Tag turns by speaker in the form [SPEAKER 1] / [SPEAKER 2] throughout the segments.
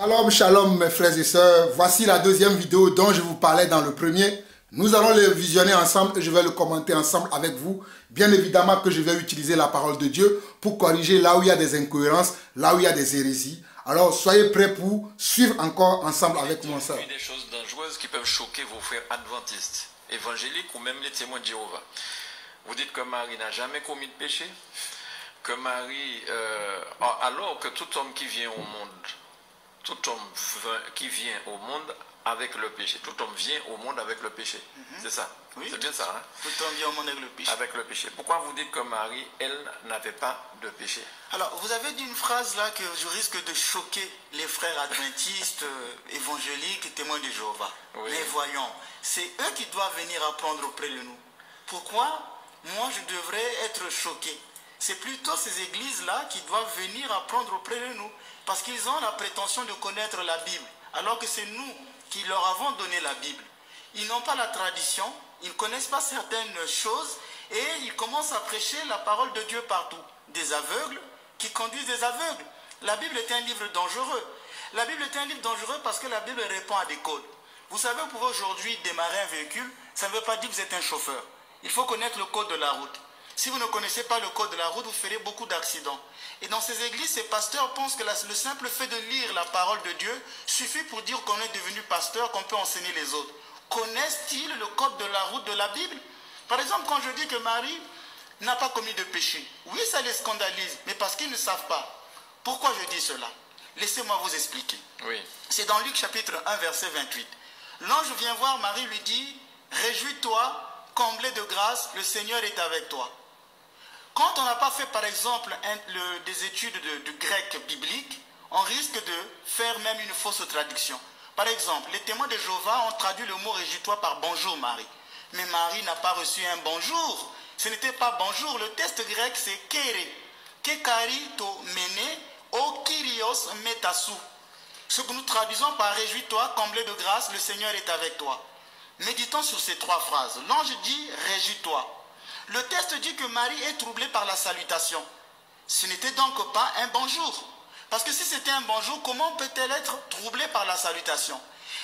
[SPEAKER 1] Shalom, shalom mes frères et sœurs, voici la deuxième vidéo dont je vous parlais dans le premier. Nous allons le visionner ensemble et je vais le commenter ensemble avec vous. Bien évidemment que je vais utiliser la parole de Dieu pour corriger là où il y a des incohérences, là où il y a des hérésies. Alors soyez prêts pour suivre encore ensemble avec moi ça.
[SPEAKER 2] Des choses dangereuses qui peuvent choquer vos frères adventistes, évangéliques ou même les témoins de Jéhovah. Vous dites que Marie n'a jamais commis de péché, que Marie, alors que tout homme qui vient au monde, tout homme qui vient au monde avec le péché. Tout homme vient au monde avec le péché. C'est ça.
[SPEAKER 3] Oui.
[SPEAKER 2] C'est bien ça. Hein?
[SPEAKER 3] Tout homme vient au monde avec le péché.
[SPEAKER 2] Avec le péché. Pourquoi vous dites que Marie, elle, n'avait pas de péché?
[SPEAKER 3] Alors, vous avez dit une phrase là que je risque de choquer les frères adventistes, évangéliques et témoins de Jéhovah.
[SPEAKER 2] Oui.
[SPEAKER 3] Mais voyons, c'est eux qui doivent venir apprendre auprès de nous. Pourquoi moi je devrais être choqué? C'est plutôt ces églises-là qui doivent venir apprendre auprès de nous. Parce qu'ils ont la prétention de connaître la Bible. Alors que c'est nous qui leur avons donné la Bible. Ils n'ont pas la tradition, ils ne connaissent pas certaines choses. Et ils commencent à prêcher la parole de Dieu partout. Des aveugles qui conduisent des aveugles. La Bible est un livre dangereux. La Bible est un livre dangereux parce que la Bible répond à des codes. Vous savez, vous pouvez aujourd'hui démarrer un véhicule, ça ne veut pas dire que vous êtes un chauffeur. Il faut connaître le code de la route. Si vous ne connaissez pas le code de la route, vous ferez beaucoup d'accidents. Et dans ces églises, ces pasteurs pensent que le simple fait de lire la parole de Dieu suffit pour dire qu'on est devenu pasteur, qu'on peut enseigner les autres. Connaissent-ils le code de la route de la Bible? Par exemple, quand je dis que Marie n'a pas commis de péché, oui, ça les scandalise, mais parce qu'ils ne savent pas. Pourquoi je dis cela? Laissez-moi vous expliquer.
[SPEAKER 2] Oui.
[SPEAKER 3] C'est dans Luc chapitre 1, verset 28. L'ange vient voir Marie, lui dit, « Réjouis-toi, comblée de grâce, le Seigneur est avec toi. » Quand on n'a pas fait, par exemple, des études de grec biblique, on risque de faire même une fausse traduction. Par exemple, les témoins de Jéhovah ont traduit le mot « réjouis-toi » par « bonjour Marie ». Mais Marie n'a pas reçu un bonjour. Ce n'était pas bonjour. Le texte grec, c'est « kere ». « Kekari to mene, o kyrios metasu ». Ce que nous traduisons par « réjouis-toi, comblé de grâce, le Seigneur est avec toi ». Méditons sur ces trois phrases. L'ange dit « réjouis-toi ». Le texte dit que Marie est troublée par la salutation. Ce n'était donc pas un bonjour. Parce que si c'était un bonjour, comment peut-elle être troublée par la salutation?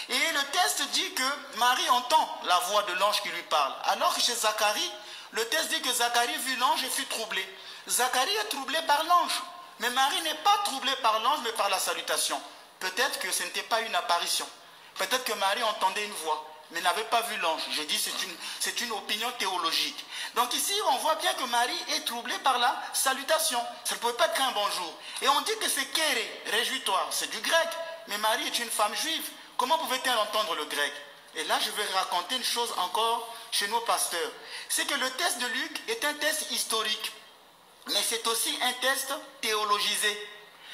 [SPEAKER 3] Et le texte dit que Marie entend la voix de l'ange qui lui parle. Alors que chez Zacharie, le texte dit que Zacharie vit l'ange et fut troublé. Zacharie est troublé par l'ange. Mais Marie n'est pas troublée par l'ange, mais par la salutation. Peut-être que ce n'était pas une apparition. Peut-être que Marie entendait une voix, mais n'avait pas vu l'ange. Je dis c'est une opinion théologique. Donc ici, on voit bien que Marie est troublée par la salutation. Ça ne pouvait pas être un bonjour. Et on dit que c'est kéré, réjouis-toi. C'est du grec. Mais Marie est une femme juive. Comment pouvait-elle entendre le grec? Et là, je vais raconter une chose encore chez nos pasteurs. C'est que le texte de Luc est un texte historique. Mais c'est aussi un texte théologisé.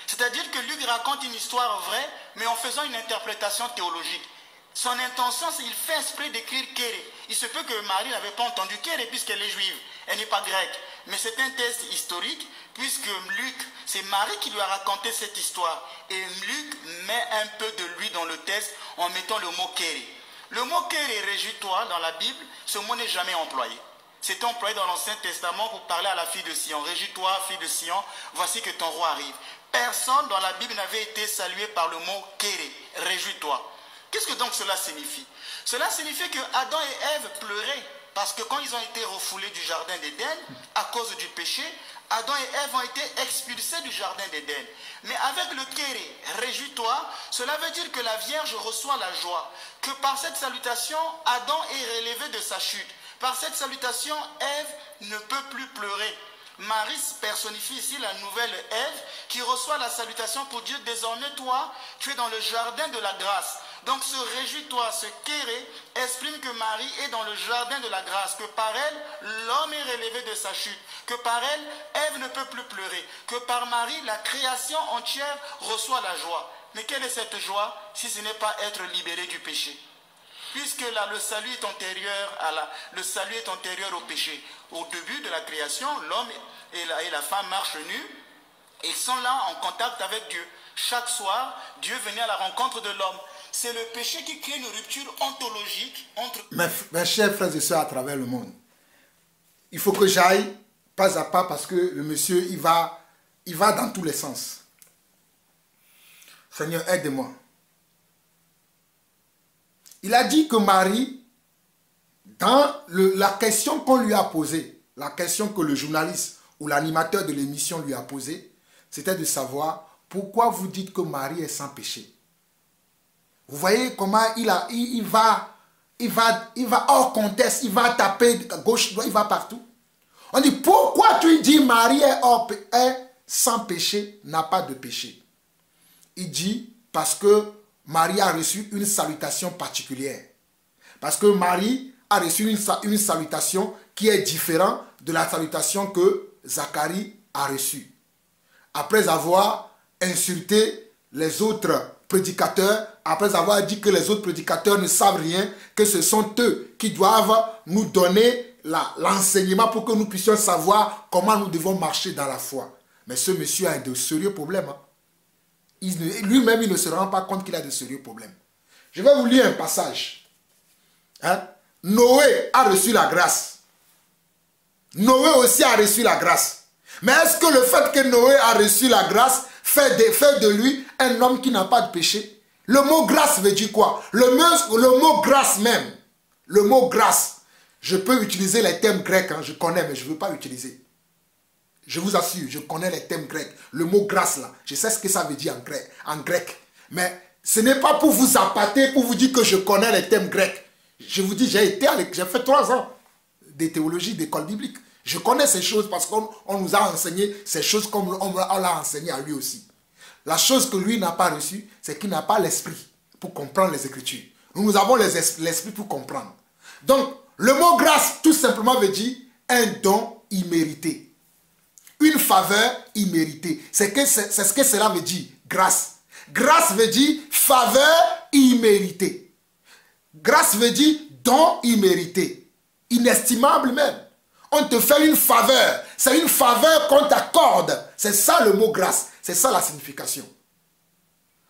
[SPEAKER 3] C'est-à-dire que Luc raconte une histoire vraie, mais en faisant une interprétation théologique. Son intention, c'est qu'il fait exprès d'écrire Kéré. Il se peut que Marie n'avait pas entendu Kéré puisqu'elle est juive. Elle n'est pas grecque. Mais c'est un texte historique puisque Luc, c'est Marie qui lui a raconté cette histoire. Et Luc met un peu de lui dans le texte en mettant le mot Kéré. Le mot Kéré, réjouis-toi, dans la Bible, ce mot n'est jamais employé. C'est employé dans l'Ancien Testament pour parler à la fille de Sion. Réjouis-toi, fille de Sion, voici que ton roi arrive. Personne dans la Bible n'avait été salué par le mot Kéré, réjouis-toi. Qu'est-ce que donc cela signifie? Cela signifie que Adam et Ève pleuraient parce que quand ils ont été refoulés du jardin d'Éden à cause du péché, Adam et Ève ont été expulsés du jardin d'Éden. Mais avec le kéré, réjouis-toi, cela veut dire que la Vierge reçoit la joie, que par cette salutation, Adam est relevé de sa chute. Par cette salutation, Ève ne peut plus pleurer. Marie personnifie ici la nouvelle Ève qui reçoit la salutation pour dire désormais toi, tu es dans le jardin de la grâce. Donc ce réjouis-toi, ce kéré, exprime que Marie est dans le jardin de la grâce, que par elle, l'homme est relevé de sa chute, que par elle, Ève ne peut plus pleurer, que par Marie, la création entière reçoit la joie. Mais quelle est cette joie si ce n'est pas être libéré du péché? Puisque là, le salut est antérieur au péché. Au début de la création, l'homme et la femme marchent nus. Ils sont là en contact avec Dieu. Chaque soir, Dieu venait à la rencontre de l'homme. C'est le péché qui crée une rupture ontologique entre...
[SPEAKER 1] Mes chers frères et sœurs à travers le monde, il faut que j'aille pas à pas parce que le monsieur, il va dans tous les sens. Seigneur, aide-moi. Il a dit que Marie, dans la question qu'on lui a posée, la question que le journaliste ou l'animateur de l'émission lui a posée, c'était de savoir pourquoi vous dites que Marie est sans péché. Vous voyez comment il va hors contexte, il va taper à gauche, il va partout. On dit, pourquoi tu dis Marie est sans péché, n'a pas de péché? Il dit, parce que Marie a reçu une salutation particulière. Parce que Marie a reçu une salutation qui est différente de la salutation que Zacharie a reçue. Après avoir insulté les autres prédicateurs, après avoir dit que les autres prédicateurs ne savent rien, que ce sont eux qui doivent nous donner l'enseignement pour que nous puissions savoir comment nous devons marcher dans la foi. Mais ce monsieur a de sérieux problèmes. Hein. Lui-même, il ne se rend pas compte qu'il a de sérieux problèmes. Je vais vous lire un passage. Hein? Noé a reçu la grâce. Noé aussi a reçu la grâce. Mais est-ce que le fait que Noé a reçu la grâce fait de lui un homme qui n'a pas de péché? Le mot grâce veut dire quoi? Le mot grâce même. Le mot grâce. Je peux utiliser les termes grecs, hein, je connais, mais je ne veux pas utiliser. Je vous assure, je connais les termes grecs. Le mot grâce là, je sais ce que ça veut dire en grec. Mais ce n'est pas pour vous appâter, pour vous dire que je connais les termes grecs. Je vous dis, j'ai fait 3 ans de théologie, d'école biblique. Je connais ces choses parce qu'on nous a enseigné ces choses comme on l'a enseigné à lui aussi. La chose que lui n'a pas reçue, c'est qu'il n'a pas l'esprit pour comprendre les Écritures. Nous avons l'esprit pour comprendre. Donc, le mot grâce, tout simplement, veut dire un don immérité. Une faveur imméritée. C'est ce que cela veut dire, grâce. Grâce veut dire faveur immérité. Grâce veut dire don immérité. Inestimable même. On te fait une faveur. C'est une faveur qu'on t'accorde. C'est ça le mot grâce. C'est ça la signification.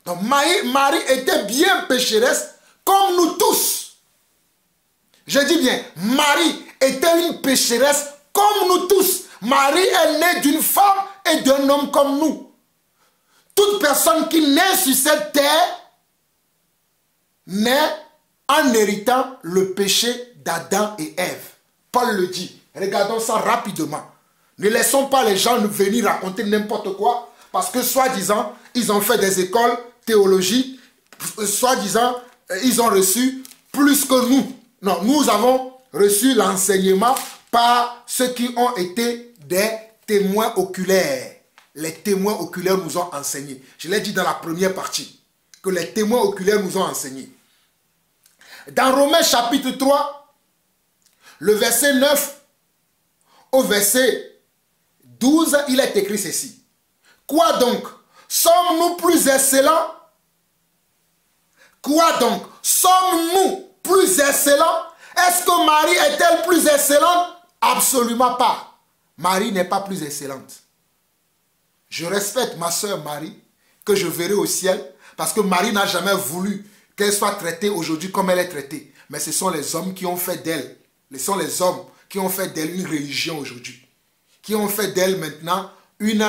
[SPEAKER 1] Donc Marie était bien pécheresse comme nous tous. Je dis bien, Marie était une pécheresse comme nous tous. Marie est née d'une femme et d'un homme comme nous. Toute personne qui naît sur cette terre naît en héritant le péché d'Adam et Ève. Paul le dit. Regardons ça rapidement. Ne laissons pas les gens nous venir raconter n'importe quoi parce que soi-disant, ils ont fait des écoles théologiques, soi-disant, ils ont reçu plus que nous. Non, nous avons reçu l'enseignement par ceux qui ont été des témoins oculaires. Les témoins oculaires nous ont enseigné. Je l'ai dit dans la première partie, que les témoins oculaires nous ont enseigné. Dans Romains chapitre 3, le verset 9 au verset 12, il est écrit ceci. Quoi donc? Sommes-nous plus excellents? Quoi donc? Sommes-nous plus excellents? Est-ce que Marie est-elle plus excellente? Absolument pas. Marie n'est pas plus excellente. Je respecte ma sœur Marie, que je verrai au ciel, parce que Marie n'a jamais voulu qu'elle soit traitée aujourd'hui comme elle est traitée. Mais ce sont les hommes qui ont fait d'elle. Ce sont les hommes qui ont fait d'elle une religion aujourd'hui. Qui ont fait d'elle maintenant une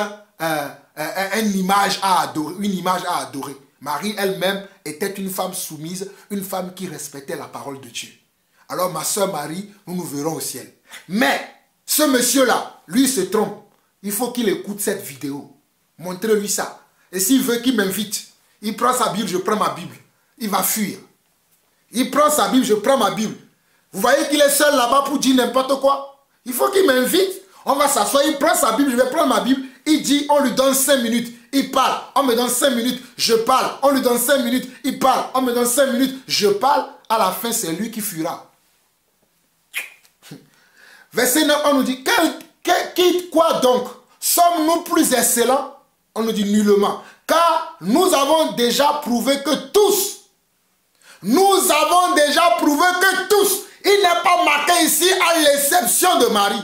[SPEAKER 1] image à adorer. Marie elle-même était une femme soumise, une femme qui respectait la parole de Dieu. Alors ma soeur Marie, nous nous verrons au ciel. Mais ce monsieur-là, lui se trompe. Il faut qu'il écoute cette vidéo. Montrez-lui ça. Et s'il veut qu'il m'invite, il prend sa Bible, je prends ma Bible. Il va fuir. Il prend sa Bible, je prends ma Bible. Vous voyez qu'il est seul là-bas pour dire n'importe quoi. Il faut qu'il m'invite. On va s'asseoir, il prend sa Bible, je vais prendre ma Bible. Il dit, on lui donne 5 minutes. Il parle, on me donne 5 minutes, je parle. On lui donne 5 minutes, il parle. On me donne 5 minutes, je parle. À la fin, c'est lui qui fuira. Verset 9, on nous dit, quoi donc? Sommes-nous plus excellents? On nous dit nullement. Car nous avons déjà prouvé que tous, il n'est pas marqué ici à l'exception de Marie.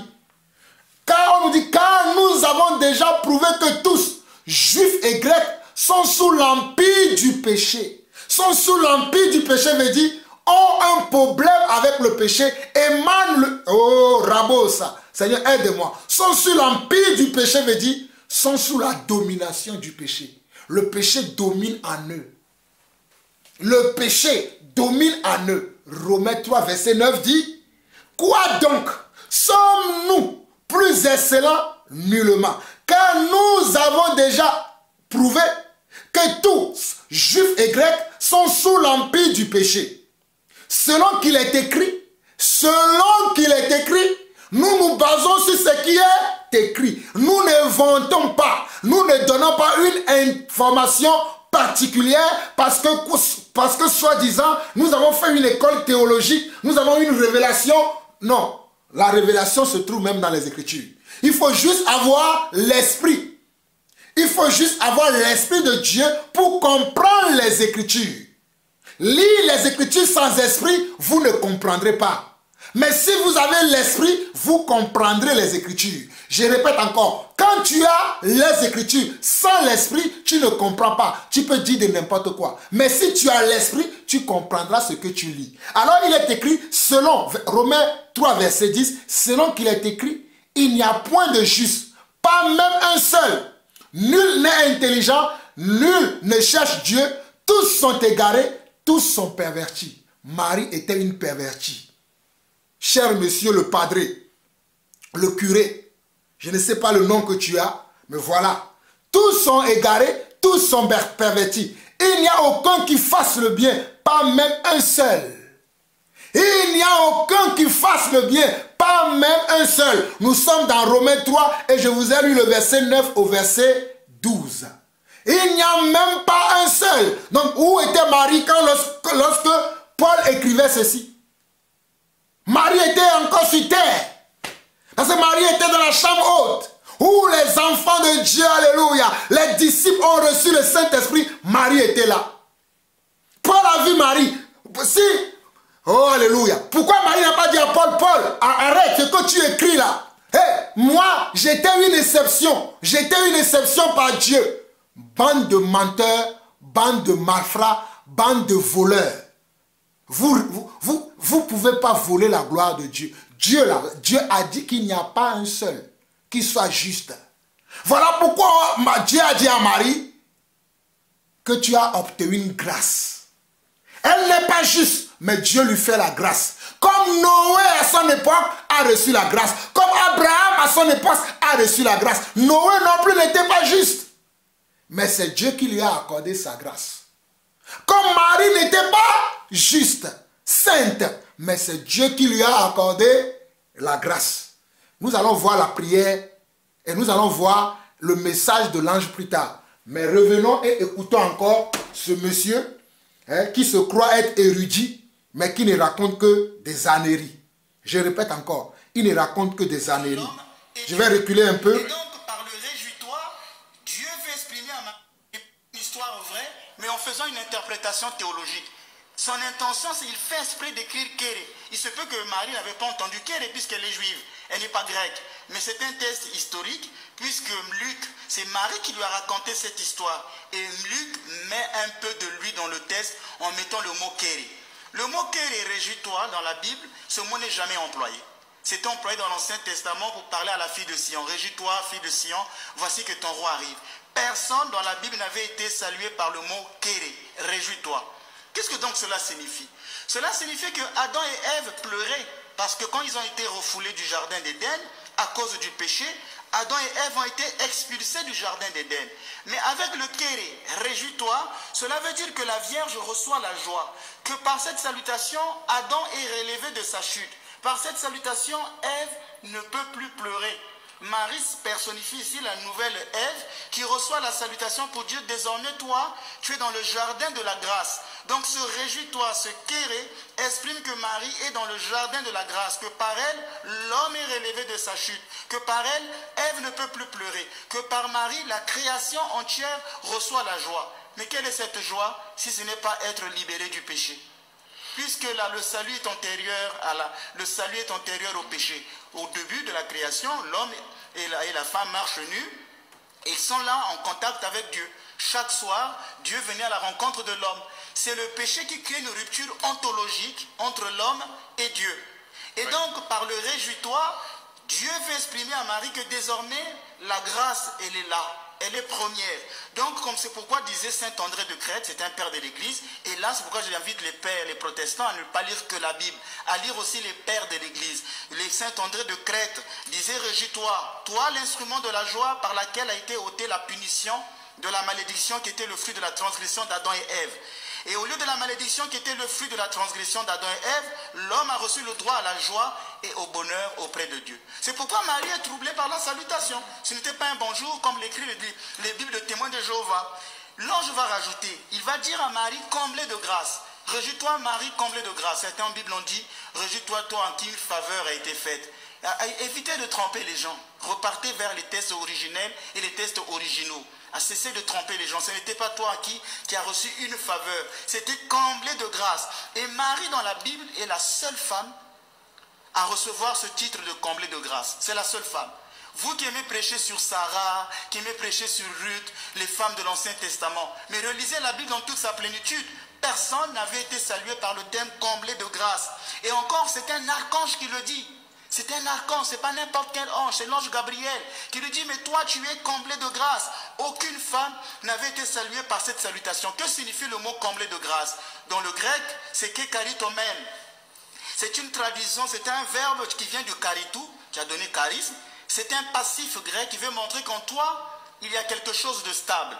[SPEAKER 1] Car on nous dit, car nous avons déjà prouvé que tous, juifs et grecs, sont sous l'empire du péché. Sont sous l'empire du péché veut dire, ont un problème avec le péché, émanent le... Oh, Rabosa, Seigneur, aide-moi. Sont sous l'empire du péché veut dire, sont sous la domination du péché. le péché domine en eux. Le péché domine en eux. Romains 3, verset 9 dit, quoi donc? Sommes-nous plus excellents? Nullement. Car nous avons déjà prouvé que tous, juifs et grecs, sont sous l'empire du péché. Selon qu'il est écrit, nous nous basons sur ce qui est écrit. Nous ne vantons pas, nous ne donnons pas une information particulière parce que soi-disant, nous avons fait une école théologique, nous avons une révélation. Non, la révélation se trouve même dans les Écritures. Il faut juste avoir l'esprit. Il faut juste avoir l'esprit de Dieu pour comprendre les Écritures. Lire les Écritures sans esprit, vous ne comprendrez pas. Mais si vous avez l'esprit, vous comprendrez les Écritures. Je répète encore, quand tu as les Écritures sans l'esprit, tu ne comprends pas. Tu peux dire de n'importe quoi. Mais si tu as l'esprit, tu comprendras ce que tu lis. Alors il est écrit, selon Romains 3, verset 10, selon qu'il est écrit, il n'y a point de juste, pas même un seul. Nul n'est intelligent, nul ne cherche Dieu, tous sont égarés, tous sont pervertis. Marie était une pervertie. Cher monsieur le padré, le curé, je ne sais pas le nom que tu as, mais voilà. Tous sont égarés, tous sont pervertis. Il n'y a aucun qui fasse le bien, pas même un seul. Il n'y a aucun qui fasse le bien, pas même un seul. Nous sommes dans Romains 3 et je vous ai lu le verset 9 au verset 12. Il n'y a même pas un seul. Donc où était Marie lorsque Paul écrivait ceci? Marie était encore sur terre. Parce que Marie était dans la chambre haute. Où les enfants de Dieu, alléluia, les disciples ont reçu le Saint-Esprit. Marie était là. Paul a vu Marie. Si. Oh, alléluia. Pourquoi Marie n'a pas dit à Paul, Paul, arrête ce que tu écris là. Hey, moi, j'étais une exception. J'étais une exception par Dieu. Bande de menteurs, bande de malfrats, bande de voleurs. Vous pouvez pas voler la gloire de Dieu. Dieu a dit qu'il n'y a pas un seul qui soit juste. Voilà pourquoi Dieu a dit à Marie que tu as obtenu une grâce. Elle n'est pas juste, mais Dieu lui fait la grâce. Comme Noé à son époque a reçu la grâce. Comme Abraham à son époque a reçu la grâce. Noé non plus n'était pas juste. Mais c'est Dieu qui lui a accordé sa grâce. Comme Marie n'était pas juste, sainte, mais c'est Dieu qui lui a accordé la grâce. Nous allons voir la prière et nous allons voir le message de l'ange plus tard. Mais revenons et écoutons encore ce monsieur qui se croit être érudit, mais qui ne raconte que des âneries. Je répète encore, il ne raconte que des âneries. Je vais reculer un peu.
[SPEAKER 3] Et donc, par le réjouitoire, Dieu veut exprimer une histoire vraie, mais en faisant une interprétation théologique. Son intention, c'est qu'il fait exprès d'écrire Kéré. Il se peut que Marie n'avait pas entendu Kéré puisqu'elle est juive. Elle n'est pas grecque. Mais c'est un test historique puisque Luc, c'est Marie qui lui a raconté cette histoire. Et Luc met un peu de lui dans le test en mettant le mot Kéré. Le mot Kéré, réjouis-toi, dans la Bible, ce mot n'est jamais employé. C'était employé dans l'Ancien Testament pour parler à la fille de Sion. Réjouis-toi, fille de Sion, voici que ton roi arrive. Personne dans la Bible n'avait été salué par le mot Kéré, réjouis-toi. Qu'est-ce que donc cela signifie? Cela signifie que Adam et Ève pleuraient parce que quand ils ont été refoulés du jardin d'Éden, à cause du péché, Adam et Ève ont été expulsés du jardin d'Éden. Mais avec le Kéré, réjouis-toi, cela veut dire que la Vierge reçoit la joie. Que par cette salutation, Adam est relevé de sa chute. Par cette salutation, Ève ne peut plus pleurer. Marie personnifie ici la nouvelle Ève qui reçoit la salutation pour dire désormais toi, tu es dans le jardin de la grâce. Donc ce réjouis-toi, ce Kéré exprime que Marie est dans le jardin de la grâce, que par elle, l'homme est relevé de sa chute, que par elle, Ève ne peut plus pleurer, que par Marie, la création entière reçoit la joie. Mais quelle est cette joie si ce n'est pas être libéré du péché? Puisque là, le salut est antérieur au péché. Au début de la création, l'homme et la femme marchent nus et ils sont là en contact avec Dieu. Chaque soir, Dieu venait à la rencontre de l'homme. C'est le péché qui crée une rupture ontologique entre l'homme et Dieu. Et donc, par le réjouis-toi, Dieu veut exprimer à Marie que désormais, la grâce, elle est là. elle est première. Donc, comme c'est pourquoi disait Saint André de Crète, c'est un père de l'Église. Et là, c'est pourquoi j'invite les pères, les protestants à ne pas lire que la Bible, à lire aussi les pères de l'Église. Les Saint André de Crète disait, réjouis-toi, toi l'instrument de la joie par laquelle a été ôtée la punition de la malédiction qui était le fruit de la transgression d'Adam et Ève. Et au lieu de la malédiction qui était le fruit de la transgression d'Adam et Ève, l'homme a reçu le droit à la joie et au bonheur auprès de Dieu. C'est pourquoi Marie est troublée par la salutation. Ce n'était pas un bonjour comme l'écrit les Bibles de témoins de Jéhovah. L'ange va rajouter, il va dire à Marie, comblée de grâce. Réjouis-toi Marie, comblée de grâce. Certains en Bible ont dit, réjouis-toi toi en qui une faveur a été faite. Évitez de tromper les gens. Repartez vers les textes originels et les textes originaux. À cesser de tromper les gens. Ce n'était pas toi qui a reçu une faveur. C'était comblé de grâce. Et Marie dans la Bible est la seule femme à recevoir ce titre de comblé de grâce. C'est la seule femme. Vous qui aimez prêcher sur Sarah, qui aimez prêcher sur Ruth, les femmes de l'Ancien Testament, mais relisez la Bible dans toute sa plénitude. Personne n'avait été salué par le terme comblé de grâce. Et encore, c'est un archange qui le dit. C'est un archange, ce n'est pas n'importe quel ange, c'est l'ange Gabriel qui lui dit, mais toi tu es comblé de grâce. Aucune femme n'avait été saluée par cette salutation. Que signifie le mot comblé de grâce? Dans le grec, c'est kekaritomène. C'est une traduction, c'est un verbe qui vient du karitou, qui a donné charisme. C'est un passif grec qui veut montrer qu'en toi, il y a quelque chose de stable.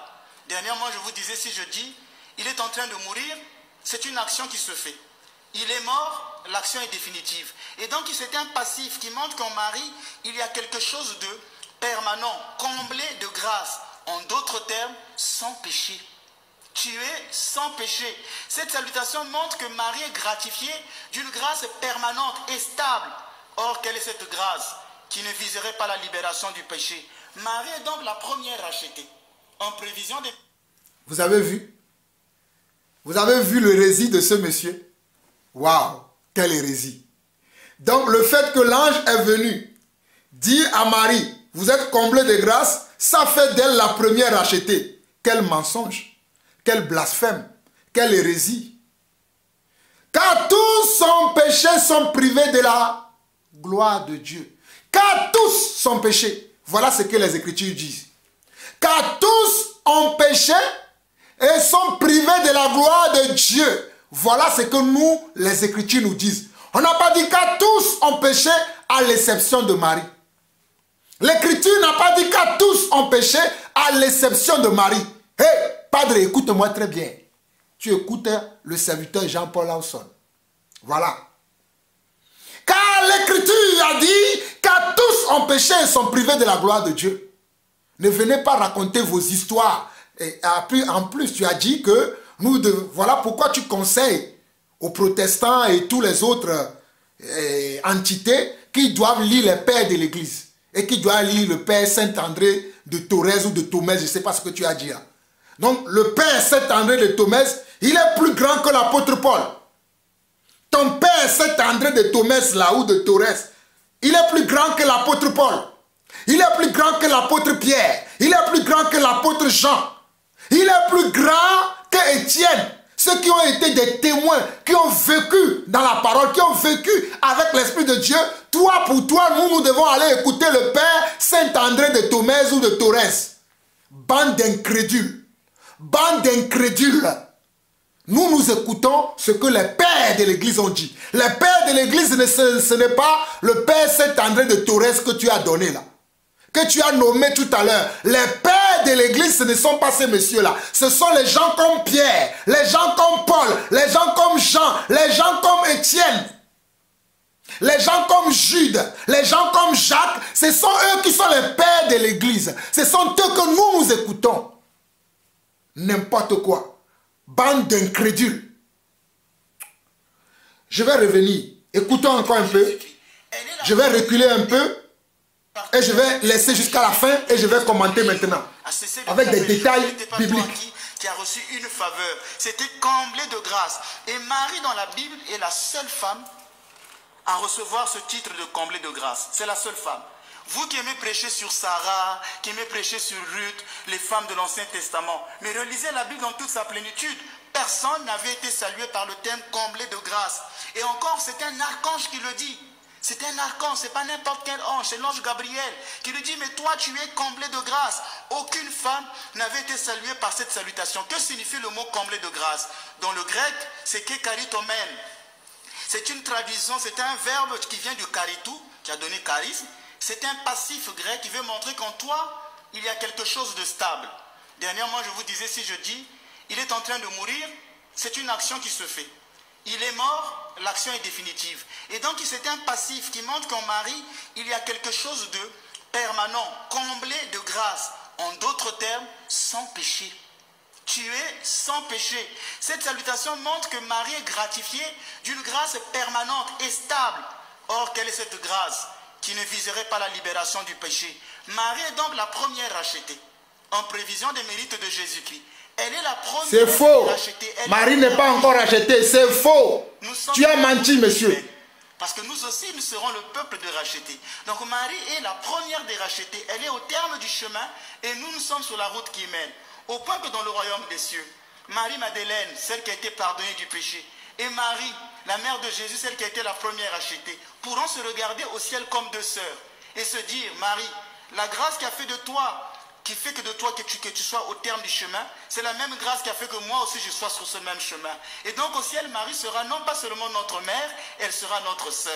[SPEAKER 3] Dernièrement, je vous disais, si je dis, il est en train de mourir, c'est une action qui se fait. Il est mort, l'action est définitive. Et donc c'est un passif qui montre qu'en Marie, il y a quelque chose de permanent, comblé de grâce. En d'autres termes, sans péché. Tu es sans péché. Cette salutation montre que Marie est gratifiée d'une grâce permanente et stable. Or, quelle est cette grâce qui ne viserait pas la libération du péché? Marie est donc la première rachetée, en prévision de...
[SPEAKER 1] Vous avez vu? Vous avez vu l'hérésie de ce monsieur? Waouh, quelle hérésie! Donc le fait que l'ange est venu dire à Marie, vous êtes comblée de grâce, ça fait d'elle la première rachetée. Quel mensonge, quel blasphème, quelle hérésie! Car tous sans péché sont privés de la gloire de Dieu. Car tous sont péchés. Voilà ce que les Écritures disent. Car tous ont péché et sont privés de la gloire de Dieu. Voilà ce que nous, les Écritures nous disent. On n'a pas dit qu'à tous ont péché à l'exception de Marie. L'Écriture n'a pas dit qu'à tous ont péché à l'exception de Marie. Hé, Padre, écoute-moi très bien. Tu écoutes le serviteur Jean-Paul Lawson. Voilà. Car l'Écriture a dit qu'à tous ont péché et sont privés de la gloire de Dieu. Ne venez pas raconter vos histoires. Et en plus, tu as dit que voilà pourquoi tu conseilles aux protestants et tous les autres entités qui doivent lire les pères de l'Église et qui doivent lire le père Saint-André de Thorez ou de Thomès, je ne sais pas ce que tu as dit là. Donc le père Saint-André de Thomès, il est plus grand que l'apôtre Paul. Ton père Saint-André de Thomès là ou de Thorez, il est plus grand que l'apôtre Paul. Il est plus grand que l'apôtre Pierre. Il est plus grand que l'apôtre Jean. Il est plus grand que Étienne. Ceux qui ont été des témoins, qui ont vécu dans la parole, qui ont vécu avec l'Esprit de Dieu. Toi, pour toi, nous devons aller écouter le Père Saint-André de Thomès ou de Thorez. Bande d'incrédules. Bande d'incrédules. Nous écoutons ce que les pères de l'Église ont dit. Les pères de l'Église, ce n'est pas le Père Saint-André de Thorez que tu as donné là. Que tu as nommé tout à l'heure. Les pères de l'Église, ce ne sont pas ces messieurs-là. Ce sont les gens comme Pierre, les gens comme Paul, les gens comme Jean, les gens comme Étienne, les gens comme Jude, les gens comme Jacques. Ce sont eux qui sont les pères de l'Église. Ce sont eux que nous écoutons. N'importe quoi. Bande d'incrédules. Je vais revenir. Écoutons encore un peu. Je vais reculer un peu. Et je vais laisser jusqu'à la fin et je vais commenter maintenant avec des détails bibliques.
[SPEAKER 3] Qui a reçu une faveur, c'était comblé de grâce. Et Marie dans la Bible est la seule femme à recevoir ce titre de comblé de grâce. C'est la seule femme. Vous qui aimez prêcher sur Sarah, qui aimez prêcher sur Ruth, les femmes de l'Ancien Testament, mais relisez la Bible dans toute sa plénitude. Personne n'avait été salué par le terme comblé de grâce. Et encore, c'est un archange qui le dit. C'est un archange, ce n'est pas n'importe quel ange, c'est l'ange Gabriel qui lui dit, mais toi tu es comblé de grâce. Aucune femme n'avait été saluée par cette salutation. Que signifie le mot comblé de grâce? Dans le grec, c'est kekaritomène. C'est une traduction, c'est un verbe qui vient du karitou, qui a donné charisme. C'est un passif grec qui veut montrer qu'en toi, il y a quelque chose de stable. Dernièrement, je vous disais, si je dis, il est en train de mourir, c'est une action qui se fait. Il est mort, l'action est définitive. Et donc, c'est un passif qui montre qu'en Marie, il y a quelque chose de permanent, comblé de grâce. En d'autres termes, sans péché. Tu es sans péché. Cette salutation montre que Marie est gratifiée d'une grâce permanente et stable. Or, quelle est cette grâce qui ne viserait pas la libération du péché? Marie est donc la première rachetée, en prévision des mérites de Jésus-Christ. Elle est la première.
[SPEAKER 1] C'est faux.
[SPEAKER 3] Rachetée.
[SPEAKER 1] Marie n'est pas encore rachetée. C'est faux. Tu as menti, monsieur.
[SPEAKER 3] Parce que nous aussi, nous serons le peuple de rachetés. Donc Marie est la première des rachetés. Elle est au terme du chemin et nous, nous sommes sur la route qui mène. Au point que dans le royaume des cieux, Marie-Madeleine, celle qui a été pardonnée du péché, et Marie, la mère de Jésus, celle qui a été la première rachetée, pourront se regarder au ciel comme deux sœurs et se dire, Marie, la grâce qui a fait de toi, qui fait que de toi que tu sois au terme du chemin, c'est la même grâce qui a fait que moi aussi je sois sur ce même chemin. Et donc au ciel, Marie sera non pas seulement notre mère, elle sera notre sœur.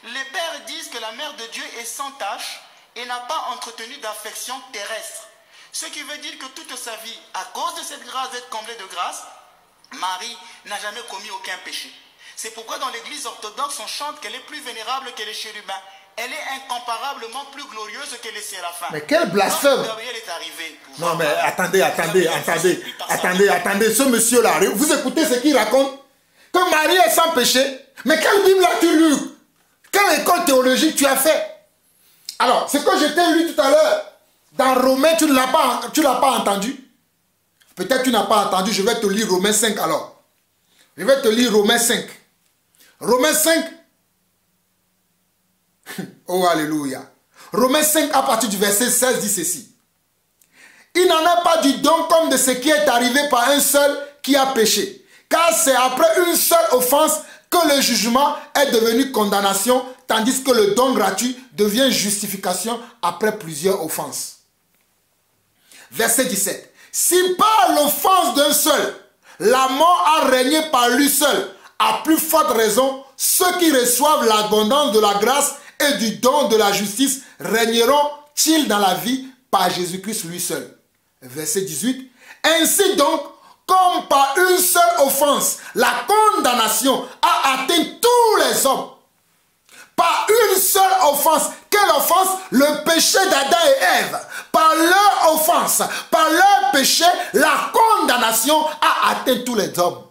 [SPEAKER 3] Les pères disent que la mère de Dieu est sans tache et n'a pas entretenu d'affection terrestre. Ce qui veut dire que toute sa vie, à cause de cette grâce d'être comblée de grâce, Marie n'a jamais commis aucun péché. C'est pourquoi dans l'église orthodoxe, on chante qu'elle est plus vénérable que les chérubins. Elle est incomparablement plus glorieuse que les séraphins.
[SPEAKER 1] Mais quel blasphème!
[SPEAKER 3] Gabriel est arrivé.
[SPEAKER 1] Non mais attendez. Ce monsieur-là, vous écoutez ce qu'il raconte? Que Marie est sans péché. Mais quelle Bible as-tu lu? Quelle école théologique tu as fait? Alors, ce que je t'ai lu tout à l'heure, dans Romains, tu ne l'as pas entendu? Peut-être tu n'as pas entendu, je vais te lire Romains 5 alors. Je vais te lire Romains 5. Romains 5. Oh, alléluia. Romains 5 à partir du verset 16 dit ceci. Il n'en a pas du don comme de ce qui est arrivé par un seul qui a péché. Car c'est après une seule offense que le jugement est devenu condamnation, tandis que le don gratuit devient justification après plusieurs offenses. Verset 17. Si par l'offense d'un seul, la mort a régné par lui seul, à plus forte raison, ceux qui reçoivent l'abondance de la grâce et du don de la justice régneront-ils dans la vie par Jésus-Christ lui seul. Verset 18. Ainsi donc, comme par une seule offense, la condamnation a atteint tous les hommes. Par une seule offense. Quelle offense? Le péché d'Adam et Ève. Par leur offense, par leur péché, la condamnation a atteint tous les hommes.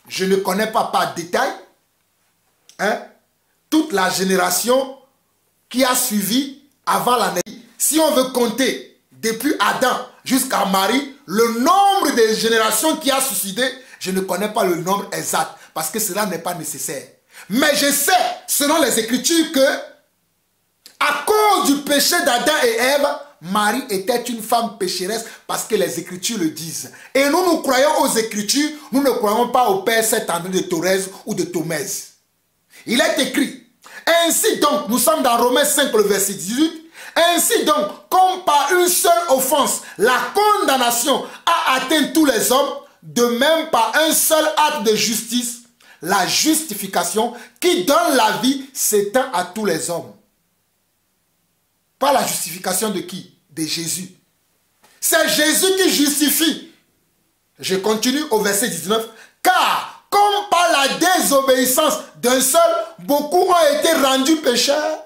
[SPEAKER 1] Je ne connais pas par détail toute la génération qui a suivi avant l'année. Si on veut compter depuis Adam jusqu'à Marie, le nombre de générations qui a suicidé, je ne connais pas le nombre exact parce que cela n'est pas nécessaire. Mais je sais, selon les Écritures, que à cause du péché d'Adam et Ève, Marie était une femme pécheresse parce que les Écritures le disent. Et nous croyons aux Écritures, nous ne croyons pas au Père Saint-André de Thorez ou de Thomèse. Il est écrit, ainsi donc, nous sommes dans Romains 5, le verset 18, ainsi donc, comme par une seule offense, la condamnation a atteint tous les hommes, de même par un seul acte de justice, la justification qui donne la vie s'étend à tous les hommes. Pas la justification de qui? De Jésus. C'est Jésus qui justifie. Je continue au verset 19. Car, comme par la désobéissance d'un seul, beaucoup ont été rendus pécheurs.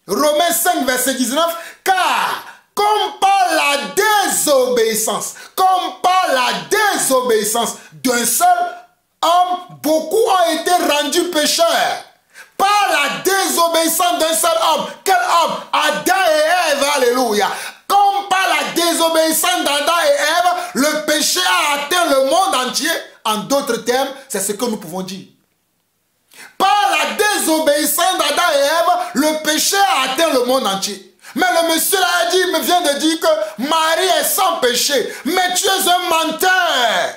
[SPEAKER 1] Romains 5, verset 19. Car, comme par la désobéissance d'un seul homme, beaucoup ont été rendus pécheurs. Par la désobéissance d'un seul homme. Quel homme? Adam et Ève, alléluia. Comme par la désobéissance d'Adam et Ève, le péché a atteint le monde entier. En d'autres termes, c'est ce que nous pouvons dire. Par la désobéissance d'Adam et Ève, le péché a atteint le monde entier. Mais le monsieur là me vient de dire que Marie est sans péché. Mais tu es un menteur.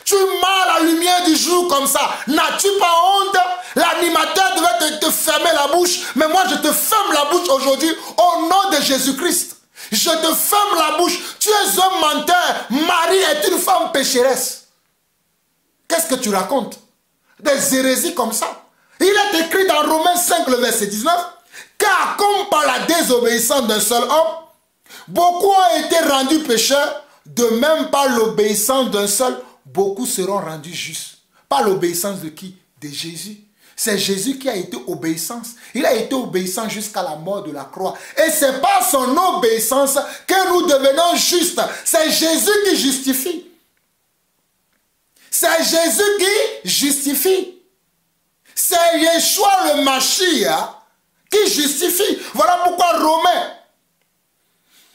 [SPEAKER 1] Tu mens à la lumière du jour comme ça. N'as-tu pas honte? L'animateur devait te fermer la bouche, mais moi je te ferme la bouche aujourd'hui au nom de Jésus-Christ. Je te ferme la bouche. Tu es un menteur. Marie est une femme pécheresse. Qu'est-ce que tu racontes? Des hérésies comme ça. Il est écrit dans Romains 5, le verset 19, car comme par la désobéissance d'un seul homme, beaucoup ont été rendus pécheurs, de même par l'obéissance d'un seul, beaucoup seront rendus justes. Par l'obéissance de qui? De Jésus. C'est Jésus qui a été obéissance. Il a été obéissant jusqu'à la mort de la croix. Et c'est par son obéissance que nous devenons justes. C'est Jésus qui justifie. C'est Jésus qui justifie. C'est Yeshua le Mashiach qui justifie. Voilà pourquoi Romains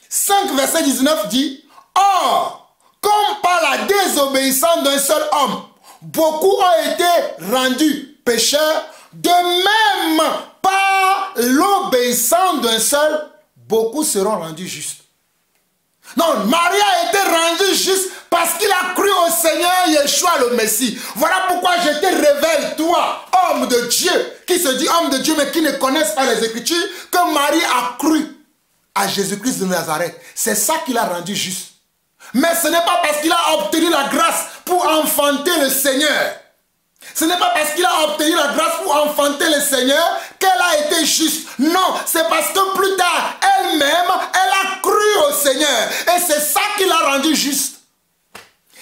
[SPEAKER 1] 5, verset 19 dit, or, comme par la désobéissance d'un seul homme, beaucoup ont été rendus pécheurs, de même par l'obéissance d'un seul, beaucoup seront rendus justes. Non, Marie a été rendue juste parce qu'il a cru au Seigneur Yeshua le Messie. Voilà pourquoi je te révèle, toi, homme de Dieu, qui se dit homme de Dieu mais qui ne connaissent pas les Écritures, que Marie a cru à Jésus-Christ de Nazareth. C'est ça qui l'a rendu juste. Mais ce n'est pas parce qu'il a obtenu la grâce pour enfanter le Seigneur. Ce n'est pas parce qu'il a obtenu la grâce pour enfanter le Seigneur qu'elle a été juste. Non, c'est parce que plus tard, elle-même, elle a cru au Seigneur. Et c'est ça qui l'a rendu juste.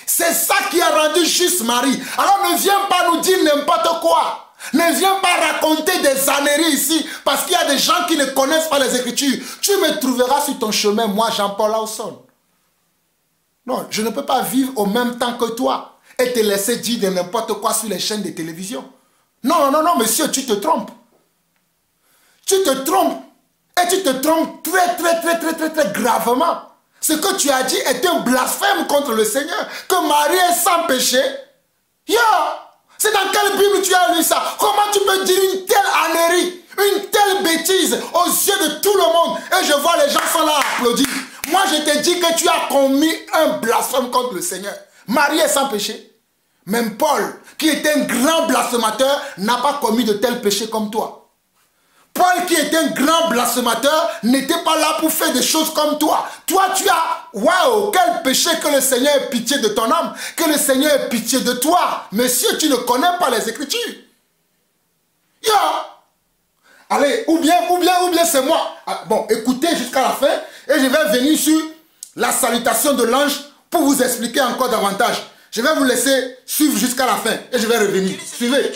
[SPEAKER 1] C'est ça qui a rendu juste Marie. Alors ne viens pas nous dire n'importe quoi. Ne viens pas raconter des âneries ici parce qu'il y a des gens qui ne connaissent pas les Écritures. Tu me trouveras sur ton chemin, moi Jean-Paul Lawson. Non, je ne peux pas vivre au même temps que toi et te laisser dire de n'importe quoi sur les chaînes de télévision. Non, non, non, monsieur, tu te trompes. Tu te trompes. Et tu te trompes très gravement. Ce que tu as dit est un blasphème contre le Seigneur. Que Marie est sans péché. C'est dans quelle Bible tu as lu ça? Comment tu peux dire une telle ânerie, une telle bêtise aux yeux de tout le monde? Et je vois les gens sont là à applaudir. Moi, je te dis que tu as commis un blasphème contre le Seigneur. Marie est sans péché. Même Paul, qui était un grand blasphémateur, n'a pas commis de tels péchés comme toi. Paul, qui était un grand blasphémateur, n'était pas là pour faire des choses comme toi. Toi, tu as, waouh, quel péché, que le Seigneur ait pitié de ton âme, que le Seigneur ait pitié de toi. Monsieur, tu ne connais pas les Écritures. Allez, ou bien c'est moi. Bon, écoutez jusqu'à la fin, et je vais venir sur la salutation de l'ange pour vous expliquer encore davantage. Je vais vous laisser suivre jusqu'à la fin et je vais revenir. Suivez.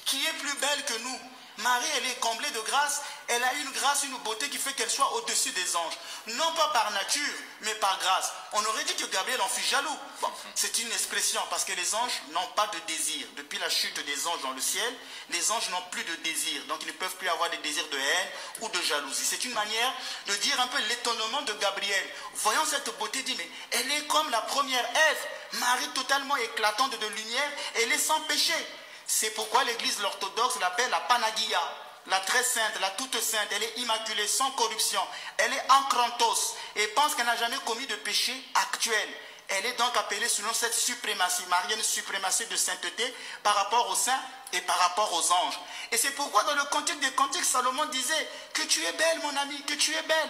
[SPEAKER 3] Qui est plus belle que nous. Marie, elle est comblée de grâce. Elle a une grâce, une beauté qui fait qu'elle soit au-dessus des anges. Non pas par nature, mais par grâce. On aurait dit que Gabriel en fut jaloux. Bon, c'est une expression parce que les anges n'ont pas de désir. Depuis la chute des anges dans le ciel, les anges n'ont plus de désir. Donc ils ne peuvent plus avoir des désirs de haine ou de jalousie. C'est une manière de dire un peu l'étonnement de Gabriel. Voyant cette beauté, dit, mais elle est comme la première Ève. Marie totalement éclatante de lumière, elle est sans péché. C'est pourquoi l'église orthodoxe l'appelle la Panagia, la très sainte, la toute sainte. Elle est immaculée, sans corruption. Elle est en Krantos et pense qu'elle n'a jamais commis de péché actuel. Elle est donc appelée selon cette suprématie, marienne suprématie de sainteté par rapport aux saints et par rapport aux anges. Et c'est pourquoi dans le Cantique des Cantiques, Salomon disait que tu es belle mon ami, que tu es belle.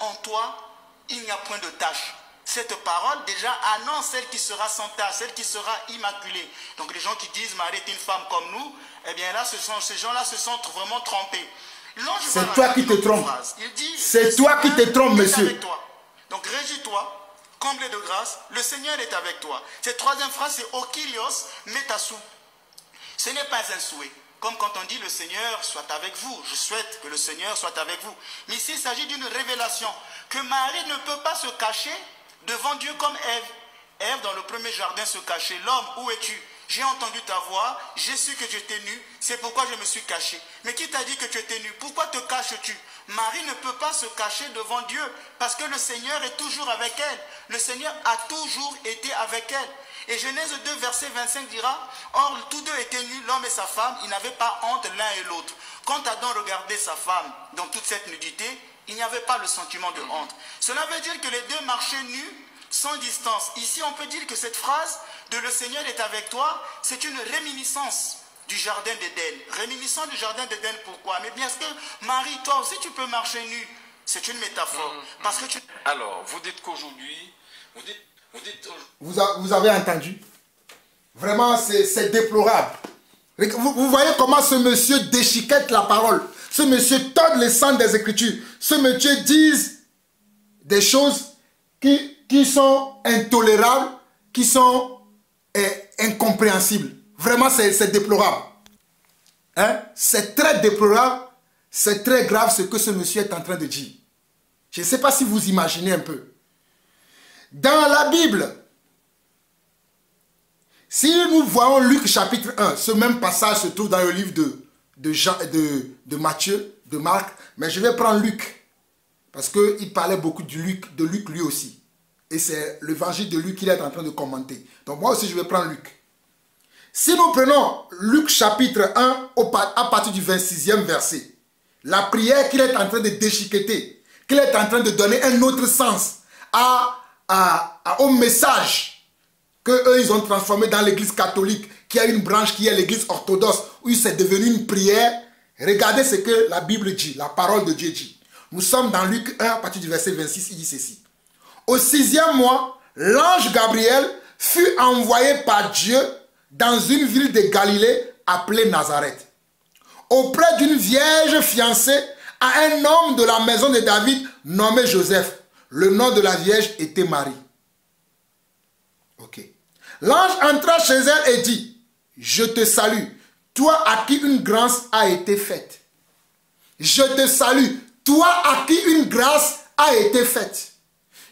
[SPEAKER 3] En toi, il n'y a point de tache. Cette parole déjà annonce celle qui sera sans tache, celle qui sera immaculée. Donc les gens qui disent Marie est une femme comme nous, eh bien là, ces gens-là se sont vraiment trompés.
[SPEAKER 1] C'est toi qui te trompes. C'est toi qui te trompes, monsieur.
[SPEAKER 3] Donc régis-toi, comblé de grâce, le Seigneur est avec toi. Cette troisième phrase, c'est O Kyrios metasu. Ce n'est pas un souhait. Comme quand on dit le Seigneur soit avec vous. Je souhaite que le Seigneur soit avec vous. Mais ici, il s'agit d'une révélation. Que Marie ne peut pas se cacher devant Dieu comme Ève. Ève, dans le premier jardin, se cachait. L'homme, où es-tu? J'ai entendu ta voix, j'ai su que tu étais nu, c'est pourquoi je me suis caché. Mais qui t'a dit que tu étais nu? Pourquoi te caches-tu? Marie ne peut pas se cacher devant Dieu parce que le Seigneur est toujours avec elle. Le Seigneur a toujours été avec elle. Et Genèse 2, verset 25 dira, or tous deux étaient nus, l'homme et sa femme, ils n'avaient pas honte l'un et l'autre. Quand Adam regardait sa femme dans toute cette nudité, il n'y avait pas le sentiment de honte. Cela veut dire que les deux marchaient nus, sans distance. Ici, on peut dire que cette phrase de le Seigneur est avec toi, c'est une réminiscence du jardin d'Éden. Réminiscence du jardin d'Éden, pourquoi? Mais bien est-ce que Marie, toi aussi tu peux marcher nu? C'est une métaphore. Parce que tu...
[SPEAKER 2] Alors, vous dites qu'aujourd'hui,
[SPEAKER 1] vous avez entendu? Vraiment, c'est déplorable. Vous voyez comment ce monsieur déchiquette la parole. Ce monsieur tord les sangs des Écritures. Ce monsieur dit des choses qui sont intolérables, qui sont incompréhensibles. Vraiment, c'est déplorable. Hein? C'est très déplorable, c'est très grave ce que ce monsieur est en train de dire. Je ne sais pas si vous imaginez un peu. Dans la Bible, si nous voyons Luc chapitre 1, ce même passage se trouve dans le livre de Matthieu, de Marc, mais je vais prendre Luc, parce qu'il parlait beaucoup de Luc lui aussi. Et c'est l'évangile de Luc qu'il est en train de commenter. Donc moi aussi je vais prendre Luc. Si nous prenons Luc chapitre 1 à partir du 26e verset, la prière qu'il est en train de déchiqueter, qu'il est en train de donner un autre sens au message qu'eux ils ont transformé dans l'église catholique, qui a une branche qui est l'église orthodoxe, où c'est devenu une prière. Regardez ce que la Bible dit, la parole de Dieu dit. Nous sommes dans Luc 1 à partir du verset 26, il dit ceci. Au 6e mois, l'ange Gabriel fut envoyé par Dieu dans une ville de Galilée appelée Nazareth, auprès d'une vierge fiancée à un homme de la maison de David nommé Joseph. Le nom de la vierge était Marie. Ok. L'ange entra chez elle et dit, je te salue, toi à qui une grâce a été faite. Je te salue, toi à qui une grâce a été faite.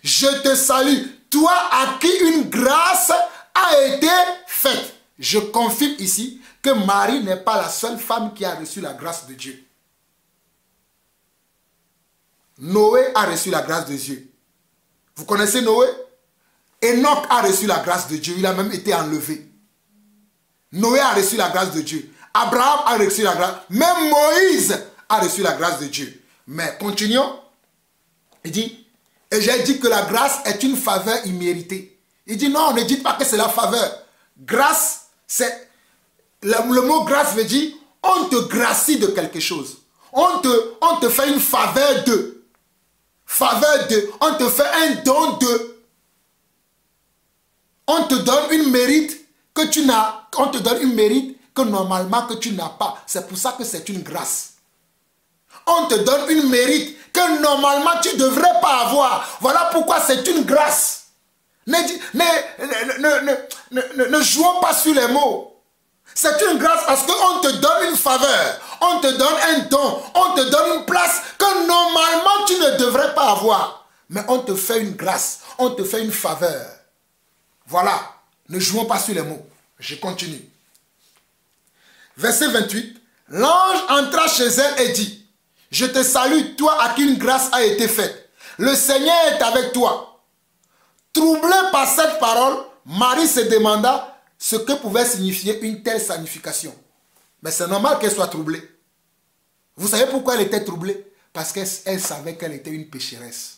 [SPEAKER 1] Je te salue, toi à qui une grâce a été faite. Je confirme ici que Marie n'est pas la seule femme qui a reçu la grâce de Dieu. Noé a reçu la grâce de Dieu. Vous connaissez Noé? Enoch a reçu la grâce de Dieu. Il a même été enlevé. Noé a reçu la grâce de Dieu. Abraham a reçu la grâce. Même Moïse a reçu la grâce de Dieu. Mais continuons. Il dit, et j'ai dit que la grâce est une faveur imméritée. Il dit non, ne dites pas que c'est la faveur. Grâce, c'est... Le mot grâce veut dire, on te gracie de quelque chose. On te fait une faveur de. Faveur de. On te fait un don de. On te donne une mérite que tu n'as. On te donne une mérite que normalement que tu n'as pas. C'est pour ça que c'est une grâce. On te donne une mérite que normalement tu ne devrais pas avoir. Voilà pourquoi c'est une grâce. Ne jouons pas sur les mots. C'est une grâce parce qu'on te donne une faveur. On te donne un don. On te donne une place que normalement tu ne devrais pas avoir. Mais on te fait une grâce. On te fait une faveur. Voilà. Ne jouons pas sur les mots. Je continue. Verset 28. L'ange entra chez elle et dit, je te salue, toi à qui une grâce a été faite. Le Seigneur est avec toi. Troublée par cette parole, Marie se demanda ce que pouvait signifier une telle signification. Mais c'est normal qu'elle soit troublée. Vous savez pourquoi elle était troublée? Parce qu'elle savait qu'elle était une pécheresse.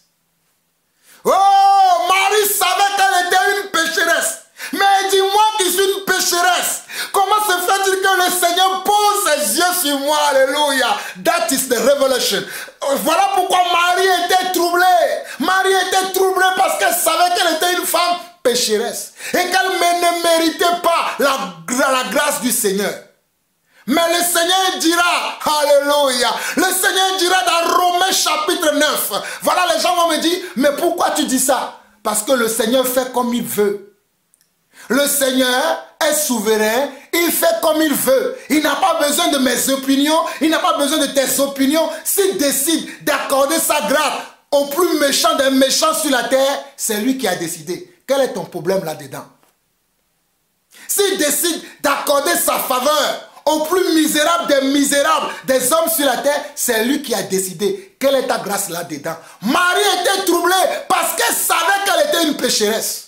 [SPEAKER 1] Oh, Marie savait qu'elle était une pécheresse. Mais dis-moi qui suis une pécheresse. Comment se fait-il que le Seigneur pose ses yeux sur moi? Alléluia. That is the revelation. Voilà pourquoi Marie était troublée. Marie était troublée parce qu'elle savait qu'elle était une femme pécheresse. Et qu'elle ne méritait pas la grâce du Seigneur. Mais le Seigneur dira, alléluia, le Seigneur dira dans Romains chapitre 9. Voilà, les gens vont me dire, mais pourquoi tu dis ça? Parce que le Seigneur fait comme il veut. Le Seigneur est souverain, il fait comme il veut. Il n'a pas besoin de mes opinions, il n'a pas besoin de tes opinions. S'il décide d'accorder sa grâce au plus méchant des méchants sur la terre, c'est lui qui a décidé. Quel est ton problème là-dedans? S'il décide d'accorder sa faveur au plus misérable des misérables des hommes sur la terre, c'est lui qui a décidé. Quelle est ta grâce là-dedans? Marie était troublée parce qu'elle savait qu'elle était une pécheresse.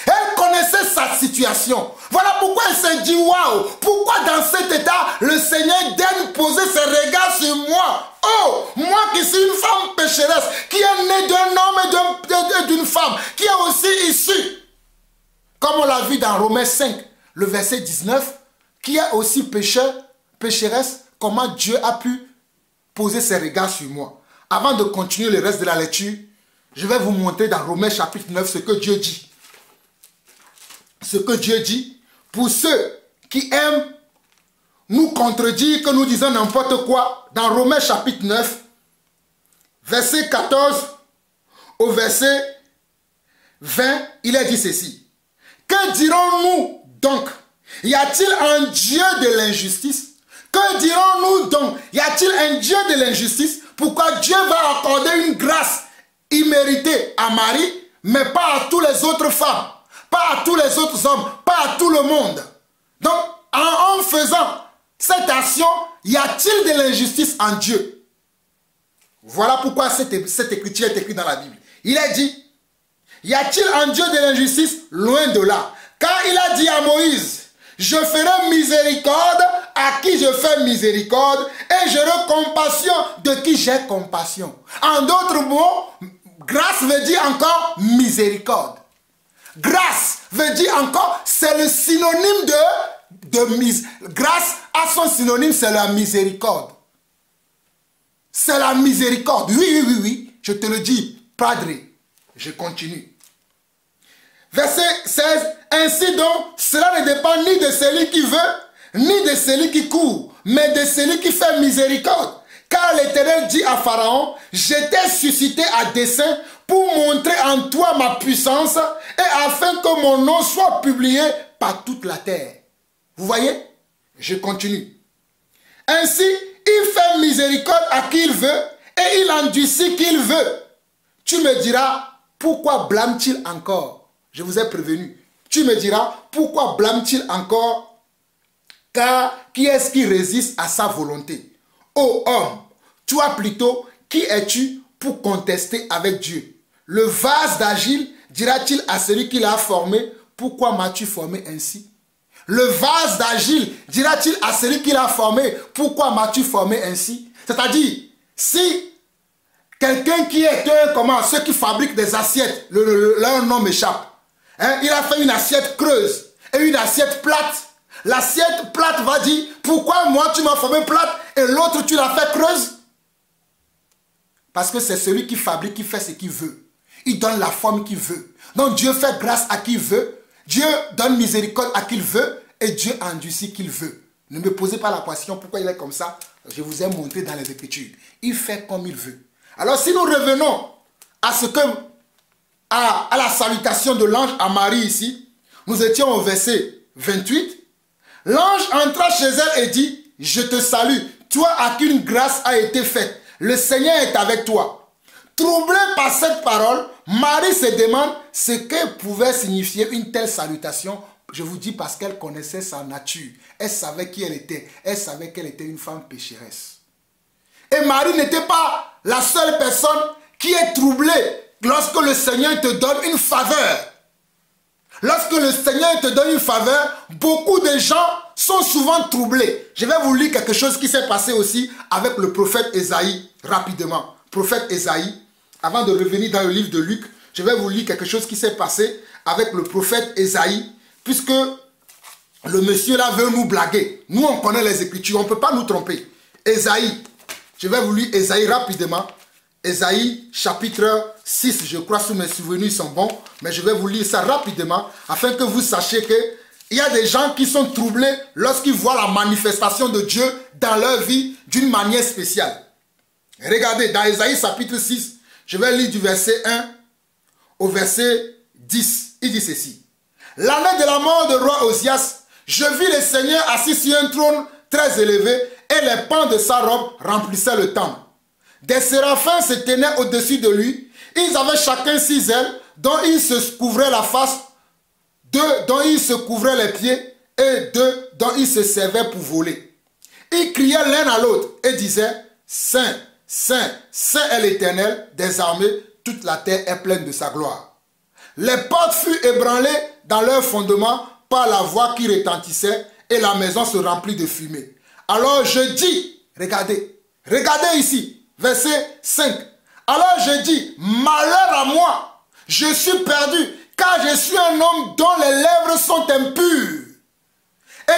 [SPEAKER 1] Elle connaissait sa situation. Voilà pourquoi elle s'est dit, waouh, pourquoi dans cet état, le Seigneur daigne poser ses regards sur moi? Oh, moi qui suis une femme pécheresse, qui est née d'un homme et d'une femme, qui est aussi issue, comme on l'a vu dans Romains 5, le verset 19, qui est aussi pécheur, pécheresse, comment Dieu a pu poser ses regards sur moi. Avant de continuer le reste de la lecture, je vais vous montrer dans Romains chapitre 9 ce que Dieu dit. Ce que Dieu dit pour ceux qui aiment nous contredire, que nous disons n'importe quoi. Dans Romains chapitre 9, verset 14 au verset 20, il est dit ceci. Que dirons-nous donc? Y a-t-il un Dieu de l'injustice? Que dirons-nous donc? Y a-t-il un Dieu de l'injustice? Pourquoi Dieu va accorder une grâce imméritée à Marie, mais pas à toutes les autres femmes, pas à tous les autres hommes, pas à tout le monde? Donc, en faisant cette action, y a-t-il de l'injustice en Dieu? Voilà pourquoi cette écriture est écrite dans la Bible. Il est dit, y a-t-il un Dieu de l'injustice? Loin de là. Car il a dit à Moïse, je ferai miséricorde à qui je fais miséricorde et j'aurai compassion de qui j'ai compassion. En d'autres mots, grâce veut dire encore miséricorde. Grâce veut dire encore, c'est le synonyme de mise. Grâce à son synonyme, c'est la miséricorde. C'est la miséricorde. Oui, je te le dis, Padre. Je continue. Verset 16. Ainsi donc, cela ne dépend ni de celui qui veut, ni de celui qui court, mais de celui qui fait miséricorde. Car l'Éternel dit à Pharaon, je t'ai suscité à dessein pour montrer en toi ma puissance et afin que mon nom soit publié par toute la terre. Vous voyez? Je continue. Ainsi, il fait miséricorde à qui il veut et il endurcit qui il veut. Tu me diras, pourquoi blâme-t-il encore? Je vous ai prévenu. Tu me diras, pourquoi blâme-t-il encore? Car qui est-ce qui résiste à sa volonté? Ô homme, toi plutôt, qui es-tu pour contester avec Dieu? Le vase d'argile dira-t-il à celui qui l'a formé, pourquoi m'as-tu formé ainsi? Le vase d'argile dira-t-il à celui qui l'a formé, pourquoi m'as-tu formé ainsi? C'est-à-dire, si quelqu'un qui est ceux qui fabriquent des assiettes, leur nom m'échappe. Hein, il a fait une assiette creuse et une assiette plate. L'assiette plate va dire, pourquoi moi tu m'as formé plate et l'autre tu l'as fait creuse? Parce que c'est celui qui fabrique, qui fait ce qu'il veut. Il donne la forme qu'il veut. Donc Dieu fait grâce à qui il veut. Dieu donne miséricorde à qui il veut. Et Dieu endurcit qui il veut. Ne me posez pas la question pourquoi il est comme ça. Je vous ai montré dans les Écritures. Il fait comme il veut. Alors si nous revenons à à la salutation de l'ange à Marie ici, nous étions au verset 28. L'ange entra chez elle et dit, je te salue, toi à qui une grâce a été faite. Le Seigneur est avec toi. Troublée par cette parole, Marie se demande ce que pouvait signifier une telle salutation. Je vous dis parce qu'elle connaissait sa nature. Elle savait qui elle était. Elle savait qu'elle était une femme pécheresse. Et Marie n'était pas la seule personne qui est troublée lorsque le Seigneur te donne une faveur. Lorsque le Seigneur te donne une faveur, beaucoup de gens sont souvent troublés. Je vais vous lire quelque chose qui s'est passé aussi avec le prophète Ésaïe, rapidement. Prophète Ésaïe, avant de revenir dans le livre de Luc, je vais vous lire quelque chose qui s'est passé avec le prophète Ésaïe, puisque le monsieur là veut nous blaguer. Nous, on connaît les Écritures, on ne peut pas nous tromper. Ésaïe, je vais vous lire Ésaïe rapidement. Ésaïe chapitre 6, je crois que mes souvenirs sont bons, mais je vais vous lire ça rapidement afin que vous sachiez qu'il y a des gens qui sont troublés lorsqu'ils voient la manifestation de Dieu dans leur vie d'une manière spéciale. Regardez, dans Ésaïe chapitre 6, je vais lire du verset 1 au verset 10. Il dit ceci. L'année de la mort de roi Osias, je vis le Seigneur assis sur un trône très élevé et les pans de sa robe remplissaient le temple. Des séraphins se tenaient au-dessus de lui. Ils avaient chacun 6 ailes dont ils se couvraient la face, 2 dont ils se couvraient les pieds et 2 dont ils se servaient pour voler. Ils criaient l'un à l'autre et disaient, Saint, Saint, Saint est l'Éternel des armées, toute la terre est pleine de sa gloire. Les portes furent ébranlées dans leur fondement par la voix qui retentissait et la maison se remplit de fumée. Alors je dis, regardez ici, verset 5. Alors je dis, malheur à moi, je suis perdu, car je suis un homme dont les lèvres sont impures.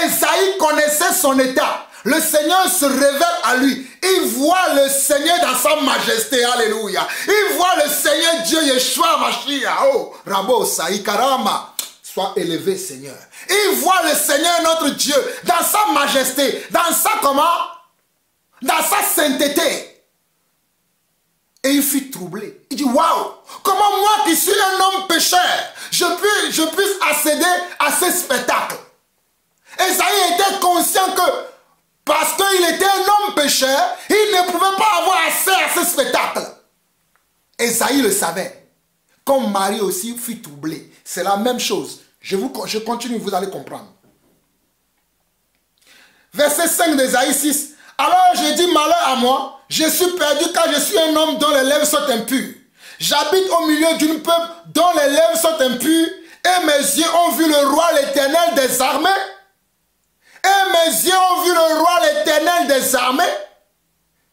[SPEAKER 1] Ésaïe connaissait son état, le Seigneur se révèle à lui. Il voit le Seigneur dans sa majesté. Alléluia. Il voit le Seigneur Dieu Yeshua Mashiach. Oh, Rabo Saïkarama. Sois élevé, Seigneur. Il voit le Seigneur notre Dieu dans sa majesté, dans sa comment? Dans sa sainteté. Et il fut troublé. Il dit, waouh, comment moi qui suis un homme pécheur, je puisse accéder à ce spectacle. Esaïe était conscient que parce qu'il était un homme pécheur, il ne pouvait pas avoir accès à ce spectacle. Esaïe le savait. Comme Marie aussi fut troublée. C'est la même chose. Je continue, vous allez comprendre. Verset 5 d'Esaïe 6. Alors j'ai dit, malheur à moi, je suis perdu car je suis un homme dont les lèvres sont impures. J'habite au milieu d'une peuple dont les lèvres sont impures et mes yeux ont vu le roi l'Éternel des armées. Et mes yeux ont vu le roi l'Éternel des armées.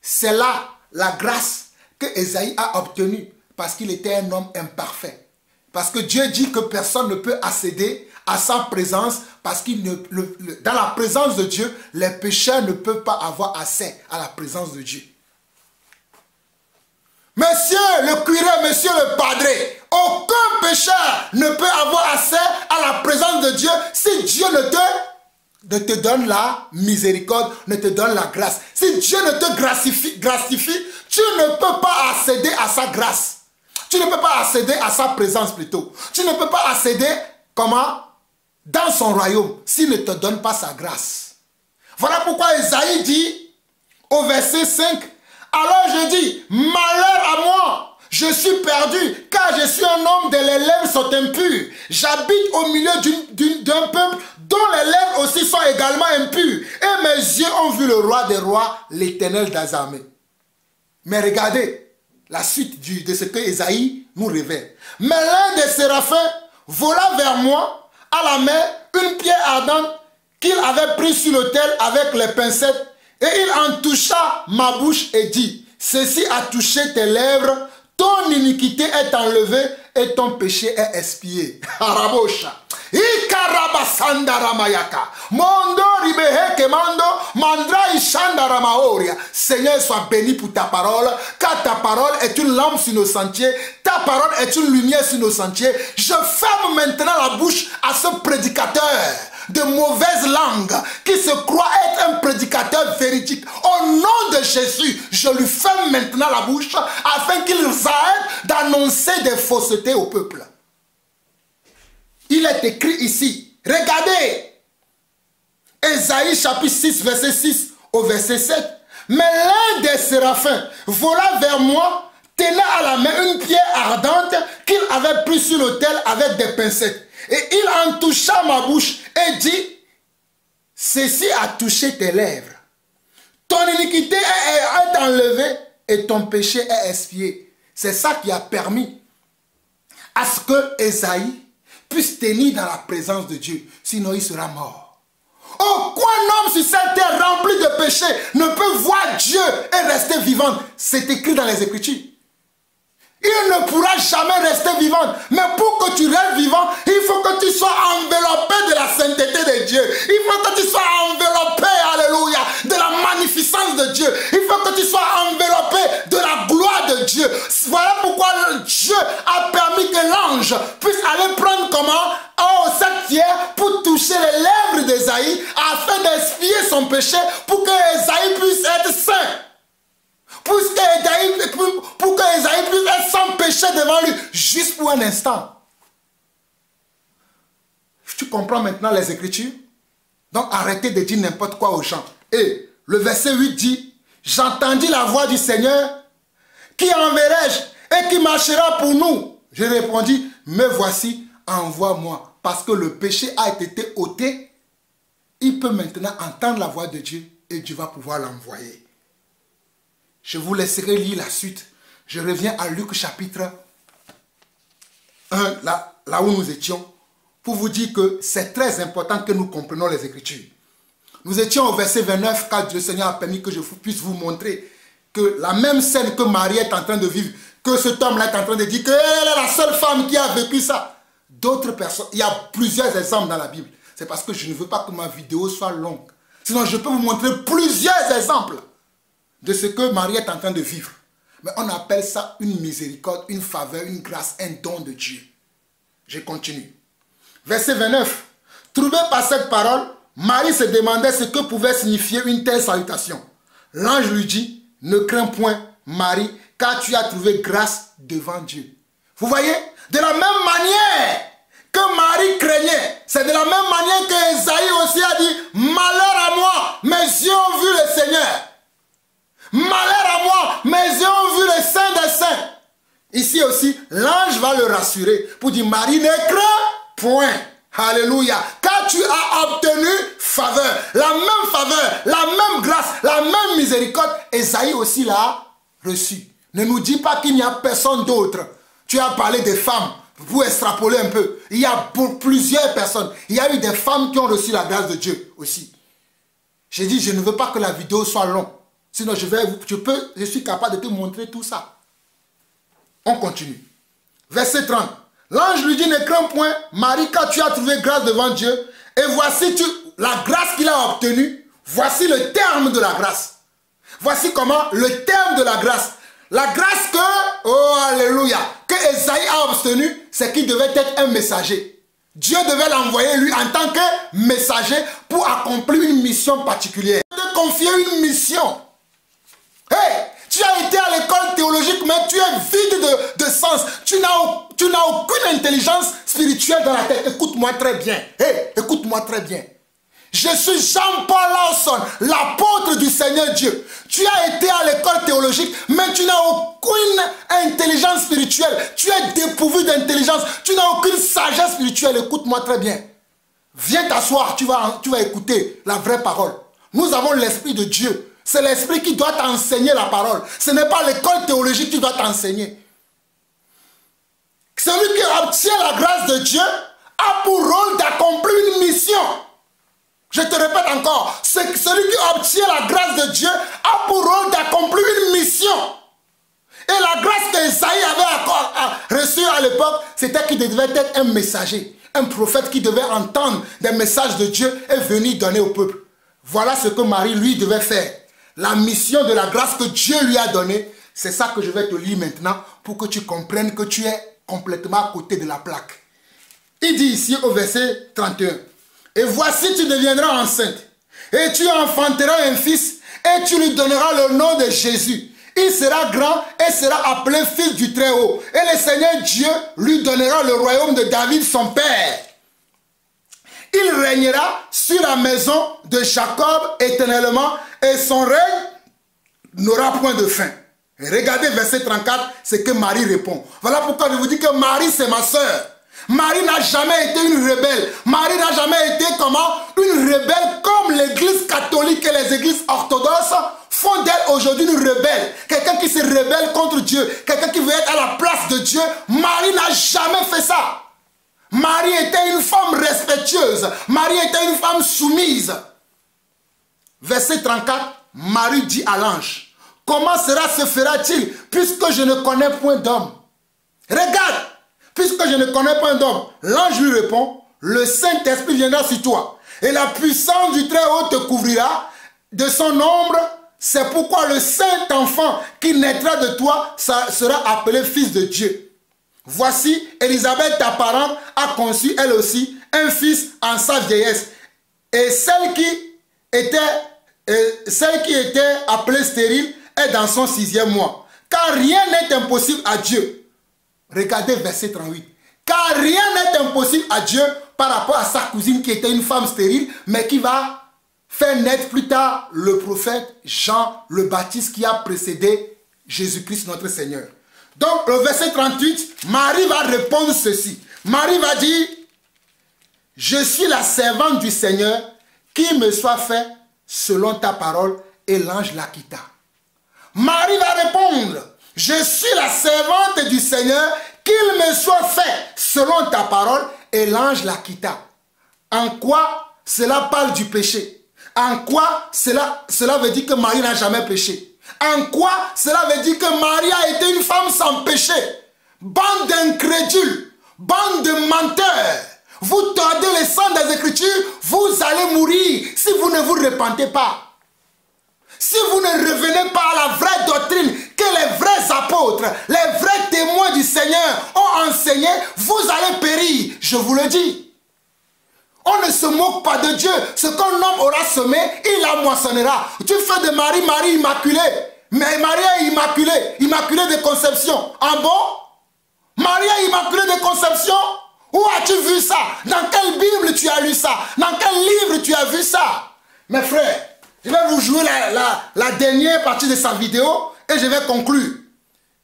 [SPEAKER 1] C'est là la grâce que Esaïe a obtenue parce qu'il était un homme imparfait. Parce que Dieu dit que personne ne peut accéder à sa présence parce que dans la présence de Dieu, les pécheurs ne peuvent pas avoir accès à la présence de Dieu. Monsieur le curé, monsieur le padré, aucun pécheur ne peut avoir accès à la présence de Dieu si Dieu ne te donne la miséricorde, ne te donne la grâce. Si Dieu ne te gratifie, tu ne peux pas accéder à sa grâce. Tu ne peux pas accéder à sa présence plutôt. Tu ne peux pas accéder, comment? Dans son royaume, s'il ne te donne pas sa grâce. Voilà pourquoi Esaïe dit, au verset 5, alors je dis, malheur à moi, je suis perdu, car je suis un homme dont les lèvres sont impures. J'habite au milieu d'un peuple dont les lèvres aussi sont également impures. Et mes yeux ont vu le roi des rois, l'Éternel des armées. Mais regardez la suite de ce que Esaïe nous révèle. Mais l'un des séraphins vola vers moi à la main une pierre ardente qu'il avait prise sur l'autel avec les pincettes. Et il en toucha ma bouche et dit, ceci a touché tes lèvres, ton iniquité est enlevée et ton péché est expié. Arabosha. Seigneur, sois béni pour ta parole, car ta parole est une lampe sur nos sentiers, ta parole est une lumière sur nos sentiers. Je ferme maintenant la bouche à ce prédicateur de mauvaise langue qui se croit être un prédicateur véridique. Au nom de Jésus, je lui ferme maintenant la bouche afin qu'il arrête d'annoncer des faussetés au peuple. Il est écrit ici, regardez, Ésaïe chapitre 6, verset 6 au verset 7. Mais l'un des séraphins vola vers moi, tenant à la main une pierre ardente qu'il avait prise sur l'autel avec des pincettes. Et il en toucha ma bouche et dit, ceci a touché tes lèvres. Ton iniquité est enlevée et ton péché est expié. C'est ça qui a permis à ce que Ésaïe puisse tenir dans la présence de Dieu. Sinon, il sera mort. Aucun homme sur cette terre rempli de péché ne peut voir Dieu et rester vivant. C'est écrit dans les Écritures. Il ne pourra jamais rester vivant. Mais pour que tu restes vivant, il faut que tu sois enveloppé de la sainteté de Dieu. Il faut que tu sois enveloppé, alléluia, de la magnificence de Dieu. Il faut que tu sois enveloppé de la gloire de Dieu. Voilà pourquoi Dieu a permis que l'ange puisse aller prendre comment? Oh, cette pierre pour toucher les lèvres d'Ésaïe afin d'expier son péché pour que Ésaïe puisse être saint. Pour que Ésaïe puisse être sans péché devant lui, juste pour un instant. Tu comprends maintenant les Écritures? Donc arrêtez de dire n'importe quoi aux gens. Et le verset 8 dit, j'entendis la voix du Seigneur, qui enverrai-je et qui marchera pour nous? Je répondis, me voici, envoie-moi. Parce que le péché a été ôté, il peut maintenant entendre la voix de Dieu et Dieu va pouvoir l'envoyer. Je vous laisserai lire la suite. Je reviens à Luc chapitre 1, là où nous étions, pour vous dire que c'est très important que nous comprenions les Écritures. Nous étions au verset 29, quand le Seigneur a permis que je puisse vous montrer que la même scène que Marie est en train de vivre, que cet homme-là est en train de dire qu'elle est la seule femme qui a vécu ça. D'autres personnes, il y a plusieurs exemples dans la Bible. C'est parce que je ne veux pas que ma vidéo soit longue. Sinon, je peux vous montrer plusieurs exemples de ce que Marie est en train de vivre. Mais on appelle ça une miséricorde, une faveur, une grâce, un don de Dieu. Je continue. Verset 29. Trouvé par cette parole, Marie se demandait ce que pouvait signifier une telle salutation. L'ange lui dit, ne crains point, Marie, car tu as trouvé grâce devant Dieu. Vous voyez? De la même manière que Marie craignait, c'est de la même manière que Esaïe aussi a dit, malheur à moi, mes yeux ont vu le Seigneur. Malheur à moi, mes yeux ont vu le Saint des Saints. Ici aussi, l'ange va le rassurer pour dire, Marie, ne crains point. Alléluia. Car tu as obtenu faveur, la même grâce, la même miséricorde. Esaïe aussi l'a reçu. Ne nous dis pas qu'il n'y a personne d'autre. Tu as parlé des femmes. Pour extrapoler un peu, il y a plusieurs personnes. Il y a eu des femmes qui ont reçu la grâce de Dieu aussi. J'ai dit, je ne veux pas que la vidéo soit longue. Sinon, je suis capable de te montrer tout ça. On continue. Verset 30. L'ange lui dit, ne crains point, Marie, car tu as trouvé grâce devant Dieu. Et voici la grâce qu'il a obtenue. Voici le terme de la grâce. Voici comment le terme de la grâce. La grâce que, oh alléluia, que Esaïe a obtenue, c'est qu'il devait être un messager. Dieu devait l'envoyer lui en tant que messager pour accomplir une mission particulière. Il te confier une mission. Hey, tu as été à l'école théologique, mais tu es vide de sens. Tu n'as aucune intelligence spirituelle dans la tête. Écoute-moi très bien. Hey, écoute-moi très bien. Je suis Jean-Paul Lawson, l'apôtre du Seigneur Dieu. Tu as été à l'école théologique, mais tu n'as aucune intelligence spirituelle. Tu es dépourvu d'intelligence. Tu n'as aucune sagesse spirituelle. Écoute-moi très bien. Viens t'asseoir, tu vas écouter la vraie parole. Nous avons l'Esprit de Dieu. C'est l'Esprit qui doit t'enseigner la parole. Ce n'est pas l'école théologique qui doit t'enseigner. Celui qui obtient la grâce de Dieu a pour rôle d'accomplir une mission. Je te répète encore, celui qui obtient la grâce de Dieu a pour rôle d'accomplir une mission. Et la grâce qu'Esaïe avait reçue à l'époque, c'était qu'il devait être un messager, un prophète qui devait entendre des messages de Dieu et venir donner au peuple. Voilà ce que Marie, lui, devait faire. La mission de la grâce que Dieu lui a donnée, c'est ça que je vais te lire maintenant pour que tu comprennes que tu es complètement à côté de la plaque. Il dit ici au verset 31. Et voici, tu deviendras enceinte, et tu enfanteras un fils, et tu lui donneras le nom de Jésus. Il sera grand et sera appelé fils du Très-Haut. Et le Seigneur Dieu lui donnera le royaume de David, son père. Il régnera sur la maison de Jacob éternellement, et son règne n'aura point de fin. Et regardez verset 34, c'est que Marie répond. Voilà pourquoi je vous dis que Marie, c'est ma soeur. Marie n'a jamais été une rebelle. Marie n'a jamais été comment? Une rebelle comme l'église catholique et les églises orthodoxes font d'elle aujourd'hui une rebelle. Quelqu'un qui se rebelle contre Dieu. Quelqu'un qui veut être à la place de Dieu. Marie n'a jamais fait ça. Marie était une femme respectueuse. Marie était une femme soumise. Verset 34, Marie dit à l'ange, comment cela se fera-t-il puisque je ne connais point d'homme? Regarde. Puisque je ne connais pas un homme, l'ange lui répond, le Saint-Esprit viendra sur toi, et la puissance du Très-Haut te couvrira de son ombre. C'est pourquoi le Saint-Enfant qui naîtra de toi sera appelé fils de Dieu. Voici, Élisabeth, ta parente, a conçu elle aussi un fils en sa vieillesse. Et celle qui était appelée stérile est dans son 6e mois. Car rien n'est impossible à Dieu. Regardez verset 38. Car rien n'est impossible à Dieu par rapport à sa cousine qui était une femme stérile, mais qui va faire naître plus tard le prophète Jean le Baptiste qui a précédé Jésus-Christ notre Seigneur. Donc le verset 38, Marie va répondre ceci. Marie va dire, je suis la servante du Seigneur, qu'il me soit fait selon ta parole, et l'ange la quitta. Marie va répondre, je suis la servante du Seigneur, qu'il me soit fait selon ta parole, et l'ange la quitta. En quoi cela parle du péché? En quoi cela veut dire que Marie n'a jamais péché? En quoi cela veut dire que Marie a été une femme sans péché? Bande d'incrédules, bande de menteurs, Vous tordez les sangs des Écritures, vous allez mourir si vous ne vous repentez pas. Si vous ne revenez pas à la vraie doctrine que les vrais apôtres, les vrais témoins du Seigneur ont enseigné, vous allez périr, je vous le dis. On ne se moque pas de Dieu. Ce qu'un homme aura semé, il la moissonnera. Tu fais de Marie, Marie immaculée. Mais Marie est immaculée, immaculée de conception. Ah bon? Marie est immaculée de conception? Où as-tu vu ça? Dans quelle Bible tu as lu ça? Dans quel livre tu as vu ça? Mes frères, je vais vous jouer la dernière partie de sa vidéo et je vais conclure.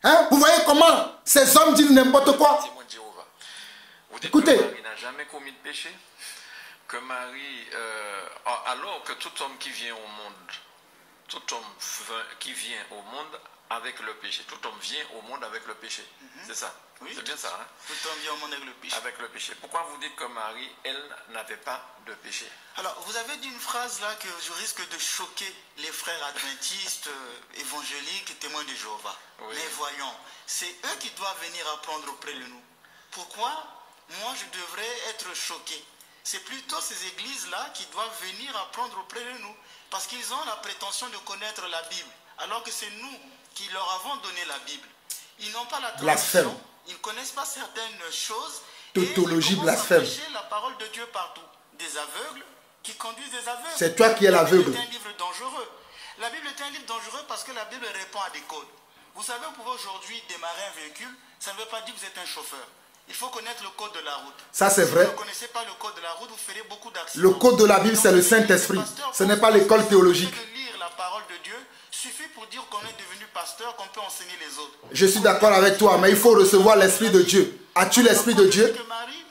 [SPEAKER 1] Hein? Vous voyez comment ces hommes disent n'importe quoi?
[SPEAKER 2] Vous dites
[SPEAKER 1] Écoutez.
[SPEAKER 2] que Marie n'a jamais commis de péché? Que Marie, alors que tout homme qui vient au monde, tout homme qui vient au monde avec le péché, tout homme vient au monde avec le péché. C'est ça?
[SPEAKER 3] Oui.
[SPEAKER 2] C'est bien ça, hein?
[SPEAKER 3] Tout homme vient au monde avec le péché.
[SPEAKER 2] Avec le péché. Pourquoi vous dites que Marie, elle, n'avait pas de péché?
[SPEAKER 3] Alors, vous avez dit une phrase là que je risque de choquer les frères adventistes, évangéliques, témoins de Jéhovah.
[SPEAKER 2] Oui.
[SPEAKER 3] Mais voyons, c'est eux qui doivent venir apprendre auprès de nous. Pourquoi moi je devrais être choqué? C'est plutôt ces églises-là qui doivent venir apprendre auprès de nous. Parce qu'ils ont la prétention de connaître la Bible. Alors que c'est nous qui leur avons donné la Bible. Ils n'ont pas la
[SPEAKER 1] Blasphème.
[SPEAKER 3] tradition. Ils ne connaissent pas certaines choses.
[SPEAKER 1] Tautologie,
[SPEAKER 3] et ils commencent
[SPEAKER 1] blasphème.
[SPEAKER 3] à prêcher la parole de Dieu partout. Des aveugles qui conduisent des aveugles.
[SPEAKER 1] C'est toi qui es l'aveugle.
[SPEAKER 3] La Bible est un livre dangereux. La Bible est un livre dangereux parce que la Bible répond à des codes. Vous savez, vous pouvez aujourd'hui démarrer un véhicule. Ça ne veut pas dire que vous êtes un chauffeur. Il faut connaître le code de la route.
[SPEAKER 1] Ça, c'est
[SPEAKER 3] Si
[SPEAKER 1] vrai.
[SPEAKER 3] vous ne connaissez pas le code de la route, vous ferez beaucoup d'accidents.
[SPEAKER 1] Le code de la Bible, c'est le Saint-Esprit. Ce n'est pas l'école théologique.
[SPEAKER 3] De lire la parole de Dieu suffit pour dire qu'on est devenu pasteur, qu'on peut enseigner les autres.
[SPEAKER 1] Je suis d'accord avec toi, mais il faut recevoir l'Esprit de Dieu. As-tu l'Esprit de Dieu?
[SPEAKER 3] Que Marie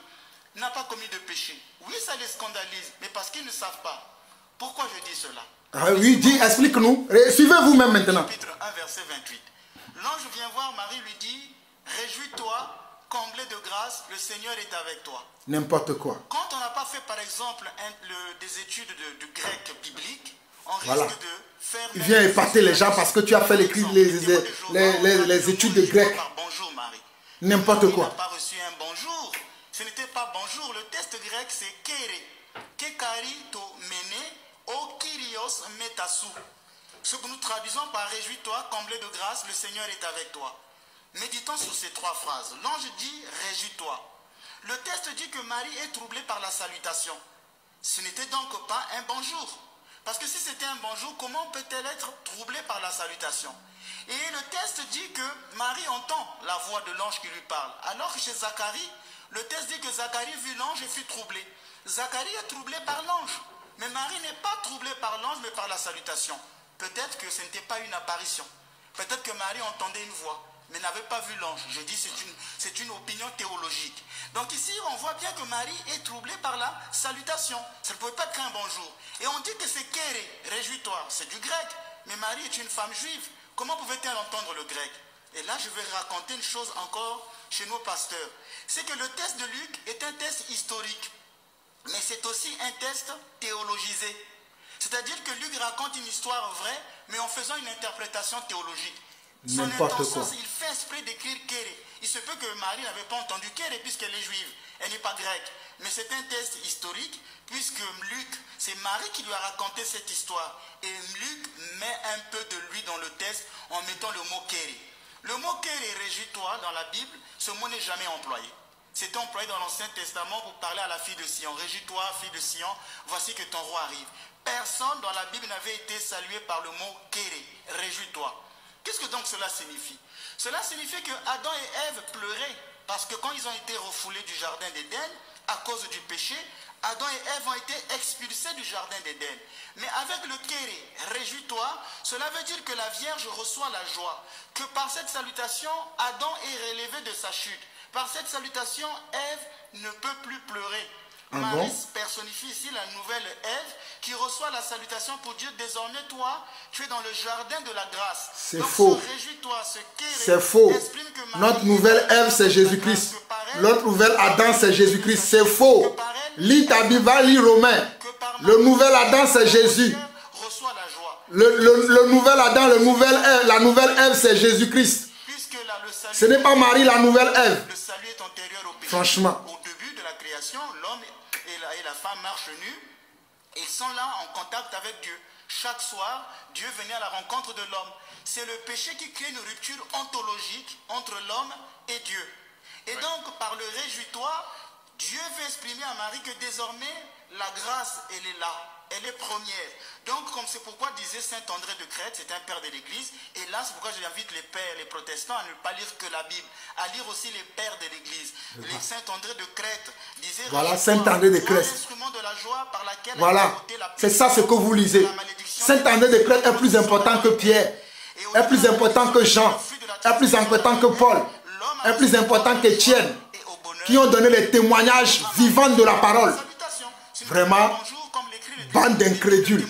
[SPEAKER 3] n'a pas commis de péché. Oui, ça les scandalise, mais parce qu'ils ne savent pas. Pourquoi je dis cela?
[SPEAKER 1] Ah oui, dis, explique-nous. Suivez vous-même maintenant.
[SPEAKER 3] Chapitre 1, verset 28. L'ange vient voir Marie, lui dit, réjouis-toi, comblé de grâce, le Seigneur est avec toi.
[SPEAKER 1] N'importe quoi.
[SPEAKER 3] Quand on n'a pas fait, par exemple, des études de grec biblique, on
[SPEAKER 1] Voilà.
[SPEAKER 3] risque de faire...
[SPEAKER 1] Il vient épater les gens parce que tu as fait les études de grec.
[SPEAKER 3] Bonjour Marie.
[SPEAKER 1] N'importe
[SPEAKER 3] Il n'a
[SPEAKER 1] quoi.
[SPEAKER 3] pas reçu un bonjour. Ce n'était pas bonjour. Le texte grec, c'est kere. Kekari to mene o kyrios metasu. Ce que nous traduisons par réjouis-toi, comblé de grâce, le Seigneur est avec toi. Méditons sur ces trois phrases. L'ange dit réjouis-toi. Le texte dit que Marie est troublée par la salutation. Ce n'était donc pas un bonjour. Parce que si c'était un bonjour, comment peut-elle être troublée par la salutation? Et le texte dit que Marie entend la voix de l'ange qui lui parle. Alors que chez Zacharie, le texte dit que Zacharie vit l'ange et fut troublé. Zacharie est troublé par l'ange. Mais Marie n'est pas troublée par l'ange, mais par la salutation. Peut-être que ce n'était pas une apparition. Peut-être que Marie entendait une voix, mais n'avait pas vu l'ange. Je dis c'est une opinion théologique. Donc ici, on voit bien que Marie est troublée par la salutation. Ça ne pouvait pas être un bonjour. Et on dit que c'est kéré, réjouis-toi. C'est du grec. Mais Marie est une femme juive. Comment pouvait-elle entendre le grec? Et là, je vais raconter une chose encore chez nos pasteurs. C'est que le texte de Luc est un texte historique. Mais c'est aussi un texte théologisé. C'est-à-dire que Luc raconte une histoire vraie, mais en faisant une interprétation théologique. Son intention, il fait exprès d'écrire kéré. Il se peut que Marie n'avait pas entendu kéré puisqu'elle est juive. Elle n'est pas grecque. Mais c'est un texte historique puisque Luc, c'est Marie qui lui a raconté cette histoire. Et Luc met un peu de lui dans le texte en mettant le mot kéré. Le mot kéré, réjouis-toi, dans la Bible, ce mot n'est jamais employé. C'était employé dans l'Ancien Testament pour parler à la fille de Sion. Réjouis-toi, fille de Sion, voici que ton roi arrive. Personne dans la Bible n'avait été salué par le mot kéré, réjouis-toi. Qu'est-ce que donc cela signifie? Cela signifie que Adam et Ève pleuraient parce que quand ils ont été refoulés du jardin d'Éden, à cause du péché, Adam et Ève ont été expulsés du jardin d'Éden. Mais avec le kéré, réjouis-toi, cela veut dire que la Vierge reçoit la joie. Que par cette salutation, Adam est relevé de sa chute. Par cette salutation, Ève ne peut plus pleurer. Marie personnifie ici la nouvelle Ève qui reçoit la salutation pour Dieu. Désormais, toi, tu es dans le jardin de la grâce.
[SPEAKER 1] C'est faux. C'est faux. Notre nouvelle Ève, c'est Jésus-Christ. Notre nouvel Adam, c'est Jésus-Christ. C'est faux. Lis ta Bible, va lire Romains. Le nouvel Adam, c'est Jésus. Le nouvel Adam, la nouvelle Ève, c'est Jésus-Christ. Ce n'est pas Marie, la nouvelle Ève.
[SPEAKER 3] Le salut est antérieur au péché.
[SPEAKER 1] Franchement.
[SPEAKER 3] Au début de la création. création, l'homme et la femme marchent nus. Ils sont là en contact avec Dieu. Chaque soir, Dieu venait à la rencontre de l'homme. C'est le péché qui crée une rupture ontologique entre l'homme et Dieu. Et donc, par le réjouis-toi, Dieu veut exprimer à Marie que désormais, la grâce, elle est là. Elle est première. Donc, comme c'est pourquoi disait saint André de Crète, c'est un père de l'Église, et là, c'est pourquoi j'invite les pères, les protestants, à ne pas lire que la Bible, à lire aussi les pères de l'Église. Les saint André de Crète disait...
[SPEAKER 1] Voilà, saint André de Crète.
[SPEAKER 3] L'instrument de la joie par laquelle
[SPEAKER 1] voilà, c'est ça ce que vous lisez. Saint André de Crète est plus important que Pierre, est plus important que Jean, est plus important que Paul, est plus important qu'Étienne, qui ont donné les témoignages vivants de la parole. Vraiment, bande d'incrédules.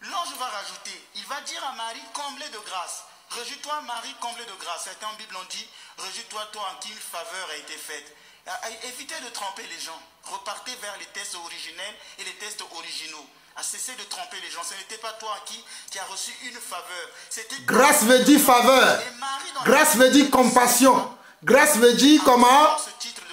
[SPEAKER 3] L'ange va rajouter, il va dire à Marie, comblée de grâce. Réjouis-toi Marie, comblée de grâce. Certains en Bible ont dit, réjouis-toi toi en qui une faveur a été faite. Évitez de tromper les gens. Repartez vers les textes originels et les textes originaux. Cessez de tromper les gens. Ce n'était pas toi qui a reçu une faveur.
[SPEAKER 1] Grâce veut dire faveur. Grâce veut dire compassion. Grâce veut dire comment?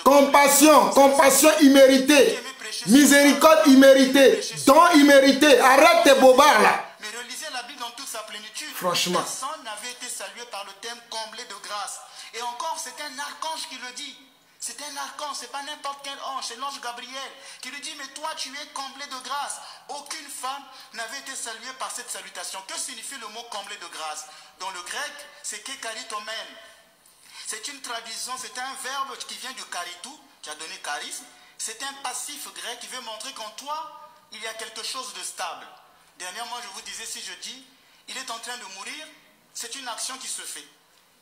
[SPEAKER 1] Compassion. Compassion imméritée. Miséricorde imméritée. Don immérité. Arrête tes bobards là.
[SPEAKER 3] Mais relisez la Bible dans toute sa plénitude.
[SPEAKER 1] Franchement.
[SPEAKER 3] Personne n'avait été salué par le thème comblé de grâce. Et encore, c'est un archange qui le dit. C'est un archange, c'est pas n'importe quel ange, c'est l'ange Gabriel qui lui dit, mais toi tu es comblé de grâce. Aucune femme n'avait été saluée par cette salutation. Que signifie le mot comblé de grâce? Dans le grec, c'est kekaritomène. C'est une traduction, c'est un verbe qui vient du karitou, qui a donné charisme. C'est un passif grec qui veut montrer qu'en toi, il y a quelque chose de stable. Dernièrement, je vous disais, si je dis, il est en train de mourir, c'est une action qui se fait.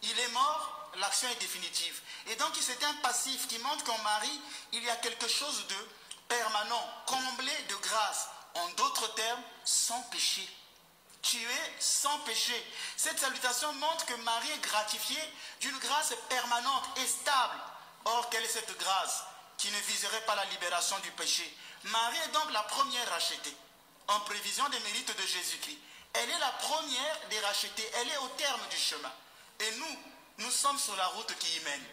[SPEAKER 3] Il est mort, l'action est définitive. Et donc, c'est un passif qui montre qu'en Marie, il y a quelque chose de permanent, comblé de grâce. En d'autres termes, sans péché. Tu es sans péché. Cette salutation montre que Marie est gratifiée d'une grâce permanente et stable. Or, quelle est cette grâce qui ne viserait pas la libération du péché? Marie est donc la première rachetée, en prévision des mérites de Jésus-Christ. Elle est la première des rachetées. Elle est au terme du chemin. Et nous sommes sur la route qui y mène.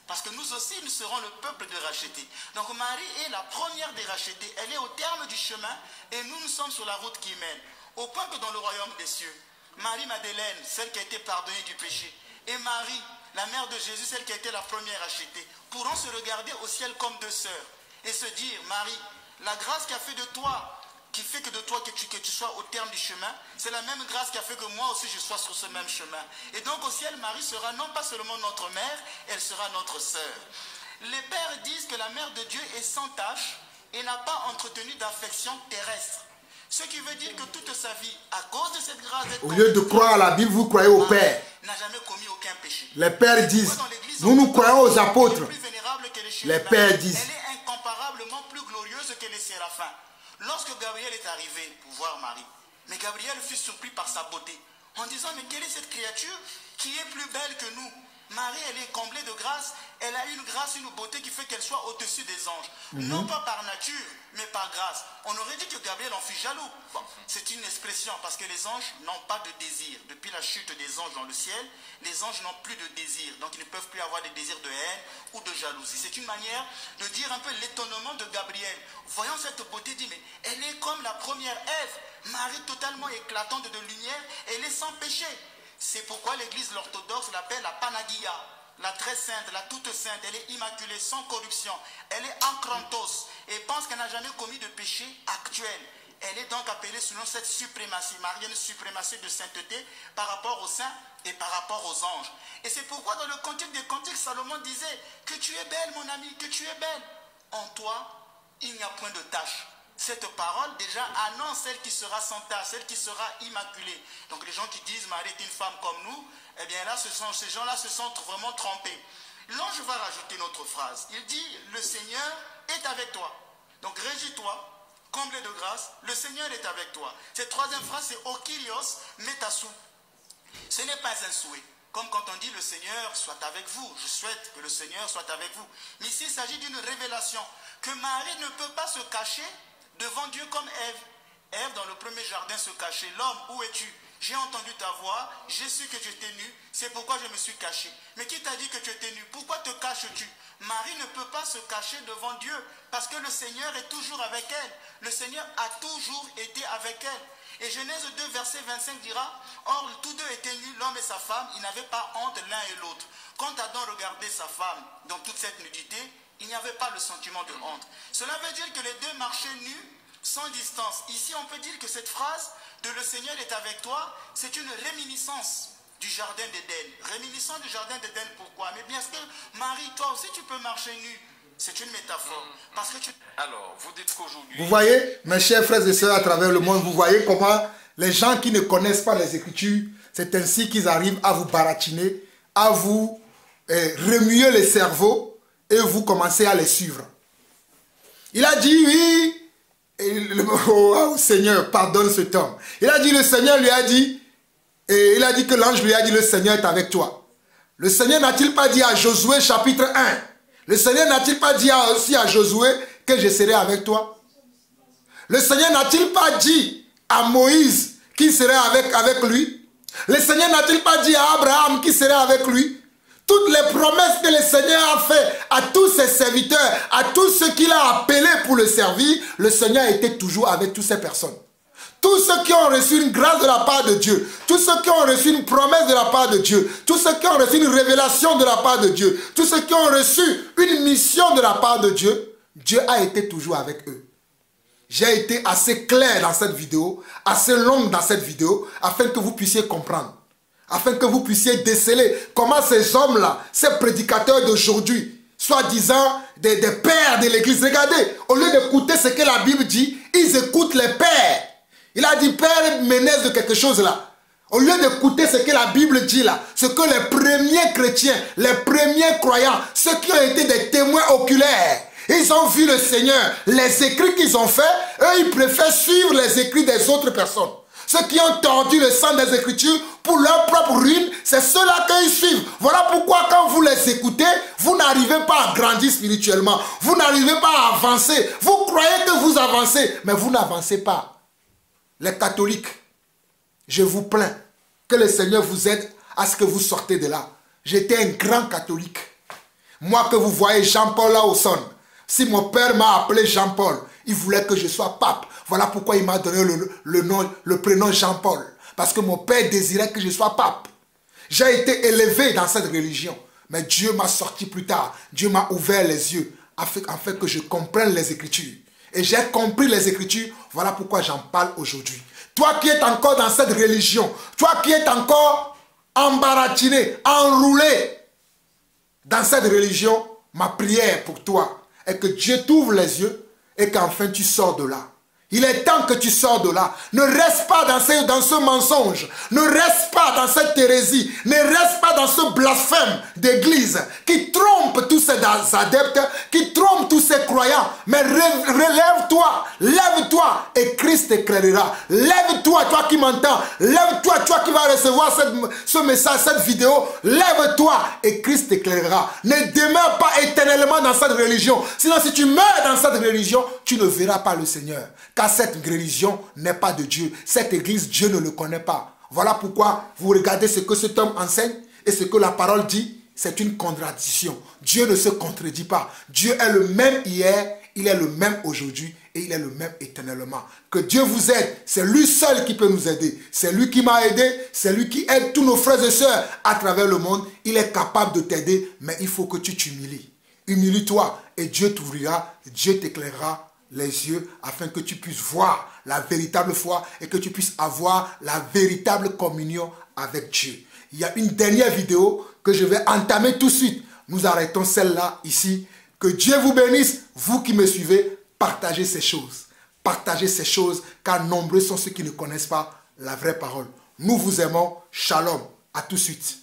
[SPEAKER 3] Parce que nous aussi, nous serons le peuple de rachetés. Donc Marie est la première des rachetés. Elle est au terme du chemin et nous sommes sur la route qui y mène. Au point que dans le royaume des cieux, Marie-Madeleine, celle qui a été pardonnée du péché, et Marie, la mère de Jésus, celle qui a été la première rachetée, pourront se regarder au ciel comme deux sœurs et se dire, Marie, la grâce qui a fait de toi, qui fait que de toi que tu sois au terme du chemin, c'est la même grâce qui a fait que moi aussi je sois sur ce même chemin. Et donc au ciel, Marie sera non pas seulement notre mère, elle sera notre sœur. Les pères disent que la mère de Dieu est sans tache et n'a pas entretenu d'affection terrestre. Ce qui veut dire que toute sa vie, à cause de cette grâce...
[SPEAKER 1] Au lieu de croire à la Bible, vous croyez au Père.
[SPEAKER 3] N'a jamais commis aucun péché.
[SPEAKER 1] Les pères disent, nous croyons aux apôtres. Les pères disent,
[SPEAKER 3] elle est incomparablement plus glorieuse que les séraphins. Lorsque Gabriel est arrivé pour voir Marie, mais Gabriel fut surpris par sa beauté, en disant, mais quelle est cette créature qui est plus belle que nous? Marie, elle est comblée de grâce, elle a une grâce, une beauté qui fait qu'elle soit au-dessus des anges. Non pas par nature, mais par grâce. On aurait dit que Gabriel en fut jaloux. Bon, c'est une expression, parce que les anges n'ont pas de désir. Depuis la chute des anges dans le ciel, les anges n'ont plus de désir. Donc ils ne peuvent plus avoir des désirs de haine ou de jalousie. C'est une manière de dire un peu l'étonnement de Gabriel. Voyant cette beauté, dit, mais elle est comme la première Ève. Marie totalement éclatante de lumière, elle est sans péché. C'est pourquoi l'église orthodoxe l'appelle la Panagia, la très sainte, la toute sainte. Elle est immaculée, sans corruption. Elle est ankrantos et pense qu'elle n'a jamais commis de péché actuel. Elle est donc appelée selon cette suprématie, marienne suprématie de sainteté par rapport aux saints et par rapport aux anges. Et c'est pourquoi dans le Cantique des Cantiques, Salomon disait que tu es belle mon ami, que tu es belle. En toi, il n'y a point de tache. Cette parole déjà annonce celle qui sera sans tache, celle qui sera immaculée. Donc les gens qui disent Marie est une femme comme nous, eh bien là ces gens-là se sont vraiment trompés. L'ange va rajouter une autre phrase. Il dit le Seigneur est avec toi. Donc réjouis-toi, comblé de grâce, le Seigneur est avec toi. Cette troisième phrase c'est O Kyrios metasu. Ce n'est pas un souhait. Comme quand on dit le Seigneur soit avec vous, je souhaite que le Seigneur soit avec vous. Mais ici il s'agit d'une révélation que Marie ne peut pas se cacher devant Dieu comme Ève. Ève dans le premier jardin se cachait. L'homme, où es-tu? J'ai entendu ta voix, j'ai su que tu étais nu, c'est pourquoi je me suis caché. Mais qui t'a dit que tu étais nu? Pourquoi te caches-tu? Marie ne peut pas se cacher devant Dieu parce que le Seigneur est toujours avec elle. Le Seigneur a toujours été avec elle. Et Genèse 2, verset 25 dira, or tous deux étaient nus, l'homme et sa femme, ils n'avaient pas honte l'un et l'autre. Quand Adam regardait sa femme dans toute cette nudité, il n'y avait pas le sentiment de honte. Cela veut dire que les deux marchaient nus, sans distance. Ici, on peut dire que cette phrase de le Seigneur est avec toi, c'est une réminiscence du jardin d'Éden. Réminiscence du jardin d'Éden, pourquoi? Mais bien sûr, Marie, toi aussi tu peux marcher nu. C'est une métaphore. Parce que tu...
[SPEAKER 2] Alors, vous dites qu'aujourd'hui...
[SPEAKER 1] Vous voyez, mes chers frères et sœurs à travers le monde, vous voyez comment les gens qui ne connaissent pas les Écritures, c'est ainsi qu'ils arrivent à vous baratiner, à vous remuer les cerveaux et vous commencez à les suivre. Il a dit, oui, oh Seigneur, pardonne cet homme. Il a dit, le Seigneur lui a dit, et il a dit que l'ange lui a dit, le Seigneur est avec toi. Le Seigneur n'a-t-il pas dit à Josué chapitre 1, le Seigneur n'a-t-il pas dit aussi à Josué que je serai avec toi? Le Seigneur n'a-t-il pas dit à Moïse qu'il serait avec lui? Le Seigneur n'a-t-il pas dit à Abraham qu'il serait avec lui? Toutes les promesses que le Seigneur a fait à tous ses serviteurs, à tous ceux qu'il a appelés pour le servir, le Seigneur était toujours avec toutes ces personnes. Tous ceux qui ont reçu une grâce de la part de Dieu, tous ceux qui ont reçu une promesse de la part de Dieu, tous ceux qui ont reçu une révélation de la part de Dieu, tous ceux qui ont reçu une mission de la part de Dieu, Dieu a été toujours avec eux. J'ai été assez clair dans cette vidéo, assez longue dans cette vidéo, afin que vous puissiez comprendre, afin que vous puissiez déceler comment ces hommes-là, ces prédicateurs d'aujourd'hui, soi-disant des pères de l'église, regardez, au lieu d'écouter ce que la Bible dit, ils écoutent les pères. Il a dit, Père, menace de quelque chose là. Au lieu d'écouter ce que la Bible dit là, ce que les premiers chrétiens, les premiers croyants, ceux qui ont été des témoins oculaires, ils ont vu le Seigneur, les écrits qu'ils ont faits, eux ils préfèrent suivre les écrits des autres personnes. Ceux qui ont tordu le sang des Écritures pour leur propre ruine, c'est ceux-là qu'ils suivent. Voilà pourquoi quand vous les écoutez, vous n'arrivez pas à grandir spirituellement. Vous n'arrivez pas à avancer. Vous croyez que vous avancez, mais vous n'avancez pas. Les catholiques, je vous plains que le Seigneur vous aide à ce que vous sortez de là. J'étais un grand catholique. Moi que vous voyez Jean-Paul là au son. Si mon père m'a appelé Jean-Paul, il voulait que je sois pape. Voilà pourquoi il m'a donné le prénom Jean-Paul. Parce que mon père désirait que je sois pape. J'ai été élevé dans cette religion. Mais Dieu m'a sorti plus tard. Dieu m'a ouvert les yeux afin que je comprenne les Écritures. Et j'ai compris les Écritures, voilà pourquoi j'en parle aujourd'hui. Toi qui es encore dans cette religion, toi qui es encore embaratiné, enroulé dans cette religion, ma prière pour toi est que Dieu t'ouvre les yeux et qu'enfin tu sors de là. Il est temps que tu sors de là. Ne reste pas dans ce mensonge. Ne reste pas dans cette hérésie. Ne reste pas dans ce blasphème d'église qui trompe tous ces adeptes, qui trompe tous ces croyants. Mais relève-toi, lève-toi et Christ t'éclairera. Lève-toi, toi qui m'entends. Lève-toi, toi qui vas recevoir ce message, cette vidéo. Lève-toi et Christ t'éclairera. Ne demeure pas éternellement dans cette religion. Sinon, si tu meurs dans cette religion, tu ne verras pas le Seigneur. Car cette religion n'est pas de Dieu. Cette église, Dieu ne le connaît pas. Voilà pourquoi vous regardez ce que cet homme enseigne et ce que la parole dit, c'est une contradiction. Dieu ne se contredit pas. Dieu est le même hier, il est le même aujourd'hui et il est le même éternellement. Que Dieu vous aide. C'est lui seul qui peut nous aider. C'est lui qui m'a aidé. C'est lui qui aide tous nos frères et sœurs à travers le monde. Il est capable de t'aider, mais il faut que tu t'humilies. Humilie-toi et Dieu t'ouvrira, Dieu t'éclairera les yeux afin que tu puisses voir la véritable foi et que tu puisses avoir la véritable communion avec Dieu. Il y a une dernière vidéo que je vais entamer tout de suite. Nous arrêtons celle-là ici. Que Dieu vous bénisse, vous qui me suivez, partagez ces choses. Partagez ces choses car nombreux sont ceux qui ne connaissent pas la vraie parole. Nous vous aimons. Shalom. À tout de suite.